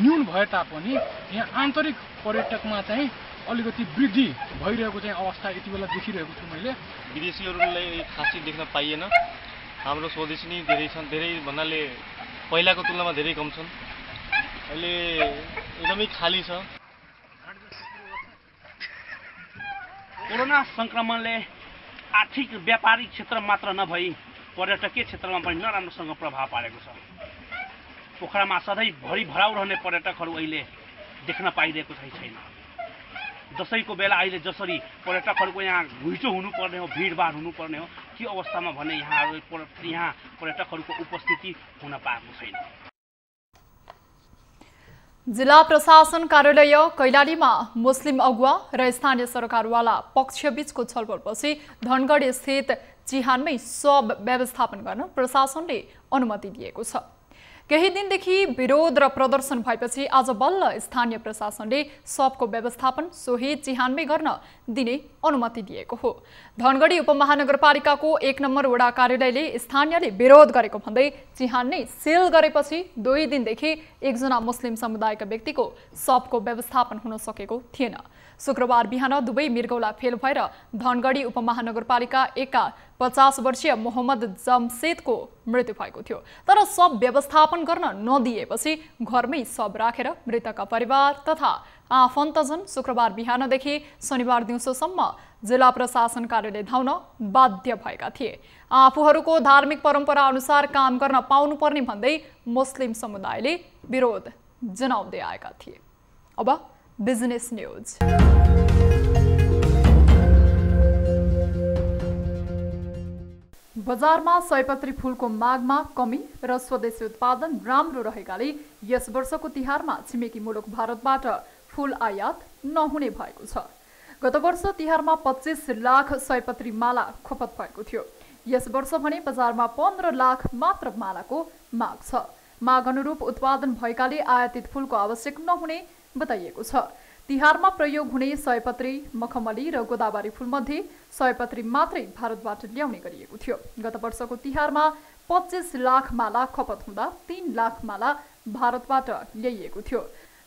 न्यून भए तापनि यहाँ आन्तरिक पर्यटकमा चाहिँ अलिकति वृद्धि भइरहेको चाहिँ अवस्था यति बेला देखिरहेको छु मैले। विदेशीहरूलाई खासै देख्न पाइएन। हाम्रो स्वदेशी नै धेरै छन्, धेरै भन्नाले पहिलाको तुलनामा धेरै कम छन्। अहिले एकदमै खाली छ। कोरोना सङ्क्रमणले आर्थिक व्यापारिक क्षेत्र मात्र नभई पर्यटकीय क्षेत्रमा पनि नराम्रोसँग प्रभाव पारेको छ। पोखरामा सधैँ भरि भराउ रहने पर्यटकहरू अहिले देख्न पाइरहेको छैन। दसैँको बेला अहिले जसरी पर्यटकहरूको यहाँ घुइँचो हुनुपर्ने हो, भिडभाड हुनुपर्ने हो, त्यो अवस्थामा भने यहाँ पर्यटकहरूको उपस्थिति हुन पाएको छैन। जिल्ला प्रशासन कार्यालय कैलालीमा मुस्लिम अगुवा र स्थानीय सरकारवाला पक्षबीचको छलफलपछि धनगढी स्थित चिहानमै शव व्यवस्थापन गर्न प्रशासनले अनुमति दिएको छ। केही दिनदेखि विरोध र प्रदर्शन भएपछि आज बल्ल स्थानीय प्रशासनले शवको व्यवस्थापन सोही चिहानमै गर्न दिने अनुमति दिएको हो। धनगढी उपमहानगरपालिकाको 1 नम्बर वडा कार्यालयले स्थानीयले विरोध गरेको भन्दै चिहान नै सिल गरेपछि 2 दिनदेखि एकजना मुस्लिम समुदायका व्यक्तिको शवको व्यवस्थापन हुन सकेको थिएन। शुक्रबार बिहान दुवै मृगौला फेल भएर धनगढी उपमहानगरपालिका 1 का 50 वर्षीय मोहम्मद जमसेदको मृत्यु भएको थियो। तर शव व्यवस्थापन गर्न नदिएपछि घरमै शव राखेर मृतकका परिवार तथा आफन्तजन शुक्रबार बिहानदेखि शनिबार दिउँसोसम्म जिल्ला प्रशासन कार्यालय धाउन बाध्य भएका थिए। आफूहरूको धार्मिक परम्परा अनुसार काम गर्न पाउनुपर्ने भन्दै मुस्लिम समुदायले विरोध जनाउँदै आएका थिए। अब बिजनेस न्यूज। बजारमा सयपत्री फूलको मागमा कमी र स्वदेशी उत्पादन राम्रो रहेकाले यस वर्षको तिहारमा छिमेकी मुलुक भारतबाट फूल आयात नहुने भएको छ। गत वर्ष तिहारमा 25 लाख सयपत्री माला खपत भएको थियो। यस वर्ष भने बजारमा 15 लाख मात्र मालाको माग छ। माग अनुरूप उत्पादन भएकाले आयातित फूलको आवश्यक नहुने बताइएको छ। तिहारमा प्रयोग हुने सयपत्री, मखमली र गोदावरी फूलमध्ये सयपत्री मात्रै भारतबाट ल्याउने गरिएको थियो। गत वर्षको तिहारमा 25 लाख माला खपत हुँदा 3 लाख माला भारतबाट ल्याइएको थियो।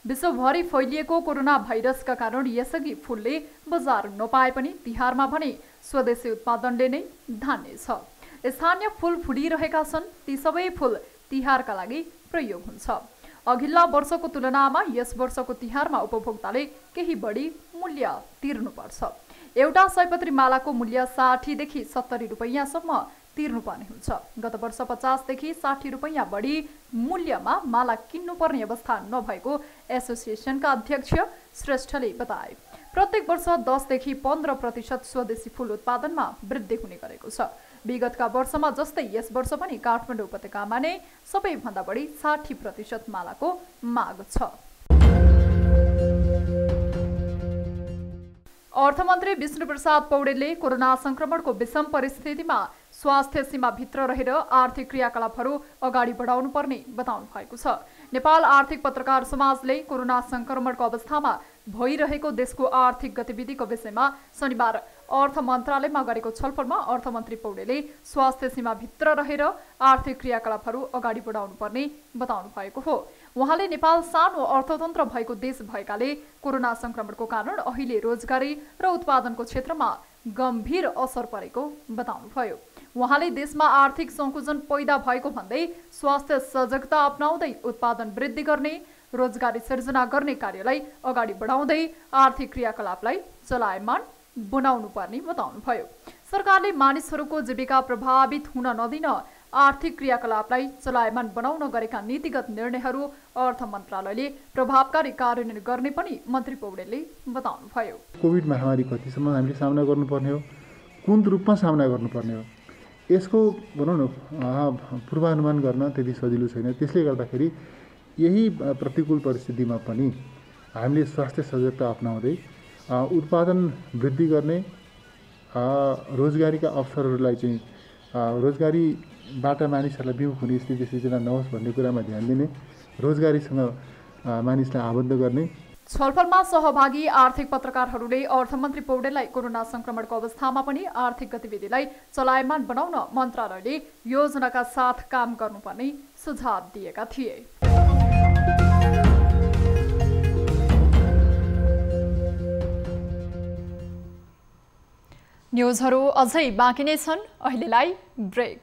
विश्वभरि फैलिएको कोरोना भाइरसका कारण यसअघि फूलले बजार नपाए पनि तिहारमा भने स्वदेशी उत्पादनले नै धान्य छ। स्थानीय फूल फुलिरहेका छन्, ती सबै फूल तिहारका लागि प्रयोग हुन्छ। अघिल्ला वर्षको तुलनामा यस वर्षको तिहारमा उपभोक्ताले केही बढी मूल्य तिर्नुपर्छ। एउटा सयपत्री मालाको मूल्य 60 देखि 70 रुपैयाँसम्म तिर्नुपर्ने हुन्छ। गत वर्ष 50 देखि 60 रुपैयाँ बढी मूल्यमा माला किन्नुपर्ने अवस्था नभएको एसोसिएसनका अध्यक्ष श्रेष्ठले बताए। प्रत्येक वर्ष 10 देखि 15% स्वदेशी फूल उत्पादनमा वृद्धि हुने गरेको छ। विगतका वर्षमा जस्तै यस वर्ष पनि काठमाडौँ उपत्यकामा नै सबैभन्दा बढी 60% मालाको माग छ। अर्थमन्त्री विष्णुप्रसाद पौडेलले कोरोना संक्रमणको विषम परिस्थितिमा स्वास्थ्य सीमाभित्र रहेर आर्थिक क्रियाकलापहरू अगाडि बढाउनु पर्ने बताउनु भएको छ। नेपाल आर्थिक पत्रकार समाजले कोरोना संक्रमणको अवस्थामा भइरहेको देशको आर्थिक गतिविधिको विषयमा शनिबार अर्थ मन्त्रालयमा गरेको छलफलमा अर्थमन्त्री पौडेलले स्वास्थ्य सीमाभित्र रहेर आर्थिक क्रियाकलापहरू अगाडि बढाउनु पर्ने बताउनु भएको हो। उहाँले नेपाल सानो अर्थतन्त्र भएको देश भएकाले कोरोना संक्रमणको कारण अहिले रोजगारी र उत्पादनको क्षेत्रमा गम्भीर असर परेको बताउनुभयो। उहाँले देशमा आर्थिक संकुचन पैदा भएको भन्दै स्वास्थ्य सजगता अपनाउँदै उत्पादन वृद्धि गर्ने, रोजगारी सिर्जना गर्ने कार्यलाई अगाडि बढाउँदै आर्थिक क्रियाकलापलाई चलायमान बनाउनु पर्ने बताउनुभयो। सरकारले मानिसहरूको जीविका प्रभावित हुन नदिन आर्थिक क्रियाकलापलाई चलायमान बनाउन गरेका नीतिगत निर्णयहरू अर्थ मन्त्रालयले प्रभावकारी कार्यान्वयन गर्ने पनि मन्त्री पौडेलले बताउनुभयो। कोभिड महामारी कतिसम्म हामीले सामना गर्नुपर्ने हो, कुन रूपमा सामना गर्नुपर्ने हो, यसको भनौँ न पूर्वानुमान गर्न त्यति सजिलो छैन। त्यसले गर्दाखेरि यही प्रतिकूल परिस्थितिमा पनि हामीले स्वास्थ्य सजगता अपनाउँदै उत्पादन वृद्धि गर्ने, रोजगारीका अवसरहरूलाई चाहिँ रोजगारीबाट मानिसहरूलाई विमुख हुने स्थिति सिर्जना नहोस् भन्ने कुरामा ध्यान दिने, रोजगारीसँग मानिसलाई आबद्ध गर्ने। छलफलमा सहभागी आर्थिक पत्रकारहरूले अर्थमन्त्री पौडेललाई कोरोना संक्रमणको अवस्थामा पनि आर्थिक गतिविधिलाई चलायमान बनाउन मन्त्रालयले योजनाका साथ काम गर्नुपर्ने सुझाव दिएका थिए। न्युजहरू अझै बाँकी नै छन्, अहिलेलाई ब्रेक।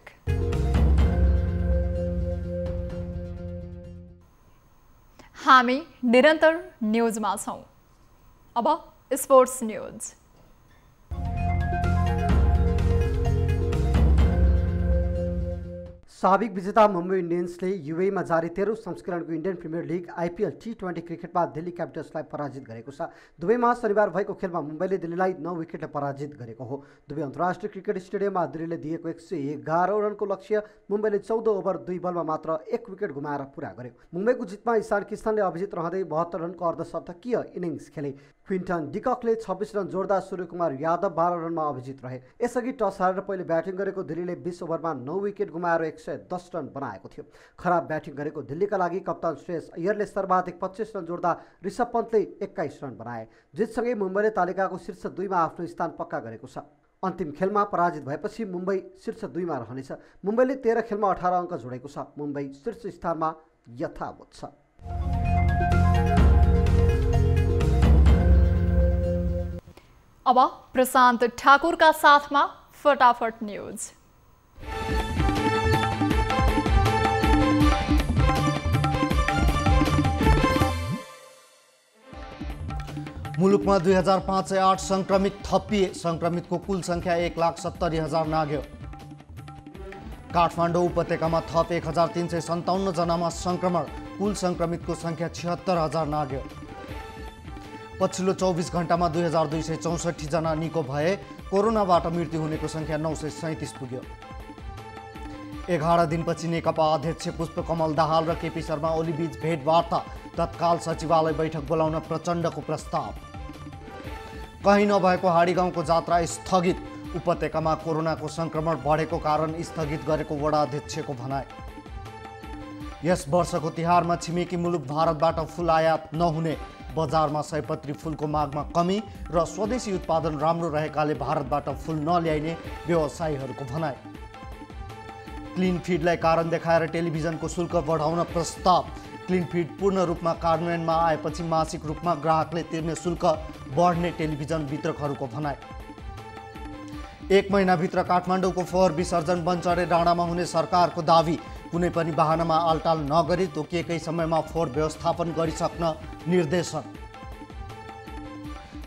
हामी निरन्तर न्युजमा छौं। अब स्पोर्ट्स न्युज। साबिक विजेता मुम्बई इन्डियन्सले युएईमा जारी 13औं संस्करणको इन्डियन प्रिमियर लिग आइपिएल टी20 क्रिकेटमा दिल्ली क्यापिटल्सलाई पराजित गरेको छ। दुबईमा शनिबार भएको खेलमा मुम्बईले दिल्लीलाई 9 विकेटले पराजित गरेको हो। दुबई अन्तर्राष्ट्रिय क्रिकेट स्टेडियममा दिल्लीले दिएको 111 रनको लक्ष्य मुम्बईले 14 ओभर 2 बलमा मात्र 1 विकेट गुमाएर पूरा गर्यो। मुम्बईको जितमा ईशान किशनले अभिजित रहँदै 72 रनको अर्धशतकीय इनिङ्स खेले। क्विन्टन डिककले 26 रन जोड्दा सूर्यकुमार यादव 12 रनमा अभिजित रहे। यसअघि टस हारेर पहिले ब्याटिङ गरेको दिल्लीले 20 ओभरमा 9 विकेट गुमाएर 110 रन बनाएको थियो। खराब ब्याटिङ गरेको दिल्लीका लागि कप्तान श्रेयस अय्यरले सर्वाधिक 25 रन जोड्दा ऋषभ पन्तले 21 रन बनाए। जितसँगै मुम्बईले तालिकाको शीर्ष 2 मा आफ्नो स्थान पक्का गरेको छ। अन्तिम खेलमा पराजित भएपछि मुम्बई शीर्ष 2 मा रहनेछ। मुम्बईले 13 खेलमा 18 अङ्क जोडेको छ। मुम्बई शीर्ष स्थानमा यथावत छ। अब प्रशान्त ठाकुरका साथमा फटाफट न्युज। मुलुकमा 2508 संक्रमित थपिए। संक्रमितको कुल संख्या 1,70,000 नाग्यो। काठमाडौँ उपत्यकामा थप 1357 जनामा संक्रमण। कुल संक्रमितको संख्या 76,000 नाग्यो। पछिल्लो 24 घण्टामा 2264 जना निको भए। कोरोनाबाट मृत्यु हुनेको संख्या 937 पुग्यो। 11 दिनपछि नेकपा अध्यक्ष पुष्पकमल दाहाल र केपी शर्मा ओलीबीच भेटवार्ता। तत्काल सचिवालय बैठक बोलाउन प्रचण्डको प्रस्ताव। कहीँ नभएको हाडीगाउँको जात्रा स्थगित। उपत्यकामा कोरोनाको संक्रमण बढेको कारण स्थगित गरेको वडा अध्यक्षको भनाइ। यस वर्षको तिहारमा छिमेकी मुलुक भारतबाट फूल आयात नहुने। बजारमा सयपत्री फूलको मागमा कमी र स्वदेशी उत्पादन राम्रो रहेकाले भारतबाट फूल नल्याइने व्यवसायीहरूको भनाइ। क्लिन फिडलाई कारण देखाएर टेलिभिजनको शुल्क बढाउन प्रस्ताव। क्लिन फिड पूर्ण रूपमा कार्यान्वयनमा आएपछि मासिक रूपमा ग्राहकले तिर्ने शुल्क बढ्ने टेलिभिजन वितरकहरूको भनाइ। 1 महिनाभित्र काठमाडौँको फोहोर विसर्जन बन्चरे डाँडामा हुने सरकारको दावी। कुनै पनि वाहनामा आलटाल नगरी तोकिएकै समयमा फोहोर व्यवस्थापन गरिसक्न निर्देशन।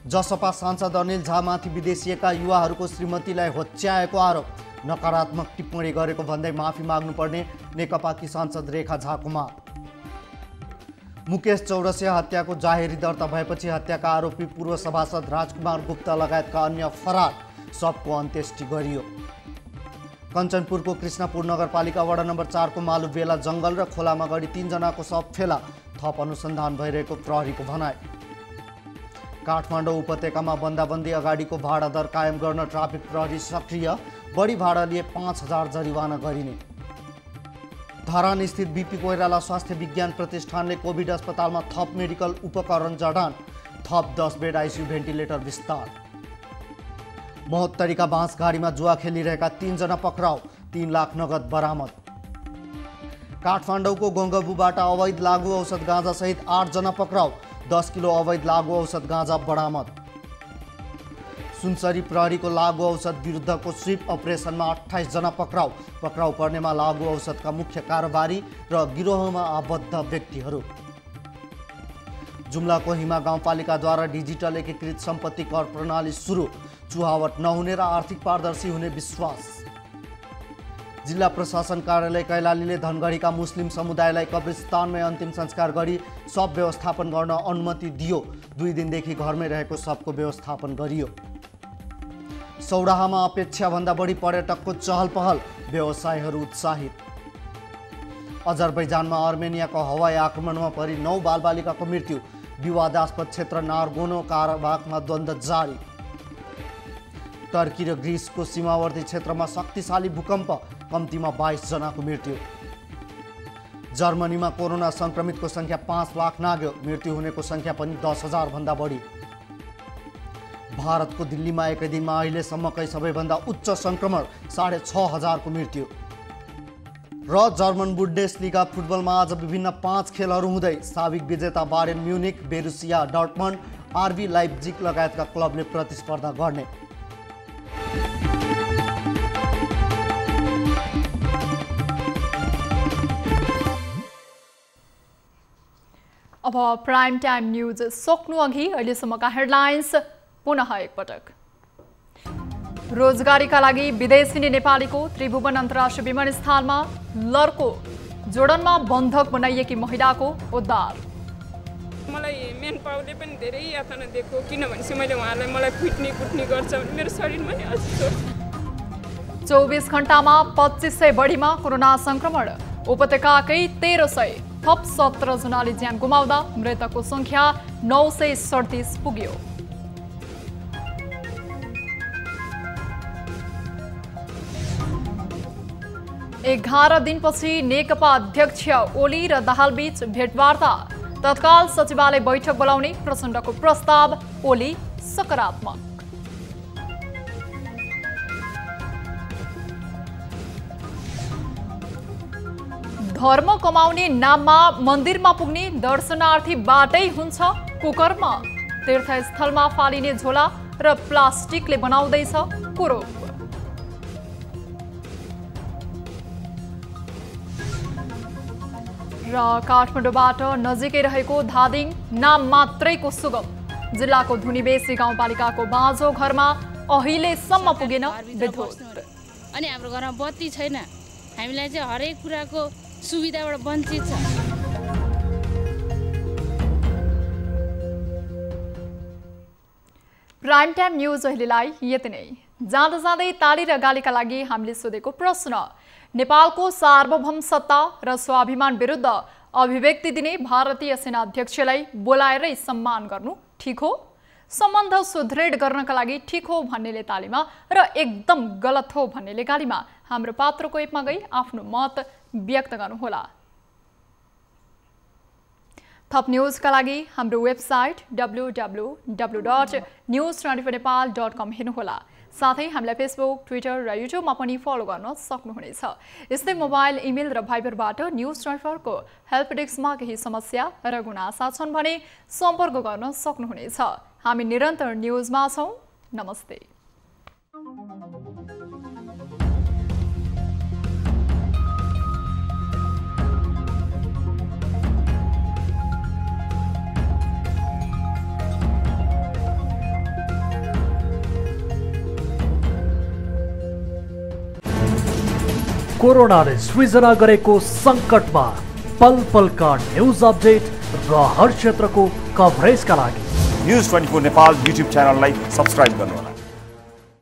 जसपा सांसद अनिल झामाथि विदेशिएका युवाहरूको श्रीमतीलाई होच्याएको आरोप। नकारात्मक टिप्पणी गरेको भन्दै माफी माग्नुपर्ने नेकपाकी सांसद रेखा झाको माग। मुकेश चौरसिया हत्याको जाहेरी दर्ता भएपछि हत्याका आरोपी पूर्व सभासद राजकुमार गुप्ता लगायतका अन्य फरार। सबको अन्त्येष्टि गरियो। कञ्चनपुरको कृष्णपुर नगरपालिका वडा नम्बर 4 को मालुबेला जङ्गल र खोलामा गढी 3 जनाको शव फेला। थप अनुसन्धान भइरहेको प्रहरीको भनाइ। काठमाडौँ उपत्यकामा बन्दाबन्दी अगाडिको भाडा दर कायम गर्न ट्राफिक प्रहरी सक्रिय। बढी भाडा लिए 5000 जरिवाना गरिने। धरान स्थित बीपी कोइराला स्वास्थ्य विज्ञान प्रतिष्ठानले कोभिड अस्पतालमा थप मेडिकल उपकरण जडान। थप 10 बेड आइसियु भेन्टिलेटर विस्तार। महोत्तरीका बाँसघारीमा जुवा खेलिरहेका 3 जना पक्राउ। 3 लाख नगद बरामद। काठमाडौँको गोङ्गबुबाट अवैध लागु औषध गाँजासहित 8 जना पक्राउ, 10 किलो अवैध लागु औषध गाँजा बरामद। सुनसरी प्रहरीको लागु औषध विरुद्धको स्वीप अपरेसनमा 28 जना पक्राउ, पक्राउ पर्नेमा लागु औषधका मुख्य कारोबारी र गिरोहमा आबद्ध व्यक्तिहरू। जुम्लाको हिमा गाउँपालिकाद्वारा डिजिटल एकीकृत सम्पत्ति कर प्रणाली सुरु, चुहावट नहुने र आर्थिक पारदर्शी हुने विश्वास। जिल्ला प्रशासन कार्यालय कैलालीले धनगढीका मुस्लिम समुदायलाई कब्रिस्तानमै अन्तिम संस्कार गरी शव व्यवस्थापन गर्न अनुमति दियो। 2 दिनदेखि घरमै रहेको शवको व्यवस्थापन गरियो। सौराहामा अपेक्षाभन्दा बढी पर्यटकको चहल पहल, व्यवसायीहरू उत्साहित। अजरबैजानमा अर्मेनियाको हवाई आक्रमणमा परि 9 बालबालिकाको मृत्यु, विवादास्पद क्षेत्र नार्गोनो काराबाखमा द्वन्द्व जारी। टर्की र ग्रिसको सीमावर्ती क्षेत्रमा शक्तिशाली भूकम्प, कम्तीमा 22 जनाको मृत्यु। जर्मनीमा कोरोना संक्रमितको संख्या 5 लाख नाग्यो, मृत्यु हुनेको संख्या पनि 10,000 भन्दा बढी। भारतको दिल्लीमा एकै दिनमा अहिलेसम्मकै सबैभन्दा उच्च संक्रमण, 6,500 को मृत्यु। र जर्मन बुन्डेसलिगा फुटबलमा आज विभिन्न 5 खेलहरू हुँदै साबिक विजेता Bayern Munich, Borussia Dortmund, RB Leipzig लगायतका क्लबले प्रतिस्पर्धा गर्ने। अब प्राइम टाइम न्यूज सक्नु अघि अहिलेसम्मका हेडलाइन्स पुनः एकपटक। रोजगारीका लागि विदेश हिँड्ने नेपालीको त्रिभुवन अन्तर्राष्ट्रिय विमानस्थलमा लर्को, जोडनमा बन्धक बनाइएकी महिलाको उद्धार। मलाई मेन पाउले पनि धेरै यातना दिएको, किनभने चाहिँ मैले उहाँलाई मलाई पिट्ने कुट्ने गर्छ भने मेरो शरीरमा नि अझै 24 घण्टामा 2500 बढीमा कोरोना संक्रमण, उपत्यकाकै 1300 थप 17 जनाले ज्यान गुमाउँदा मृतकको संख्या 937 पुग्यो। एघार दिनपछि नेकपा अध्यक्ष ओली र दाहालबीच भेटवार्ता, तत्काल सचिवालय बैठक बोलाउने प्रचण्डको प्रस्ताव, ओली सकारात्मक। धर्म कमाउने नाममा मन्दिरमा पुग्ने दर्शनार्थी बाटै हुन्छ कुकर्म, तीर्थस्थलमा फालिने झोला र प्लास्टिकले बनाउँदैछ कुरूप। र काठमाडौँबाट नजिकै रहेको धादिङ नाम मात्रैको सुगम, जिल्लाको धुनीबेसी गाउँपालिकाको बाँझो घरमा अहिलेसम्म पुगेन विद्युत। अनि हाम्रो घरमा बत्ती छैन, हामीलाई चाहिँ हरेक कुराको सुविधाबाट वञ्चित छ। प्राइम टाइम न्यूज अहिलेलाई यति नै। जाँदा जाँदै ताली र गालीका लागि हामीले सोधेको प्रश्न, नेपालको सार्वभौम सत्ता र स्वाभिमान विरुद्ध अभिव्यक्ति दिने भारतीय सेना अध्यक्षलाई बोलाएरै सम्मान गर्नु ठिक हो? सम्बन्ध सुदृढ गर्नका लागि ठिक हो भन्नेले तालीमा र एकदम गलत हो भन्नेले गालीमा हाम्रो पात्रको एपमा गई आफ्नो मत व्यक्त गर्नुहोला। थप न्यूजका लागि हाम्रो वेबसाइट www.news24nepal.com हेर्नुहोला। साथै हामीलाई फेसबुक, ट्विटर र युट्युबमा पनि फलो गर्न सक्नुहुनेछ। यस्तै मोबाइल, इमेल र भाइबरबाट न्यूज 24 को हेल्प डेस्कमा केही समस्या र गुनासा छन् भने सम्पर्क गर्न सक्नुहुनेछ। हामी निरन्तर न्यूजमा छौं। नमस्ते। कोरोनाले सृजना गरेको संकटमा पल पलका न्यूज अपडेट र हर क्षेत्रको कभरेजका लागि न्यूज 24 नेपाल युट्युब च्यानललाई सब्स्क्राइब गर्नुहोला।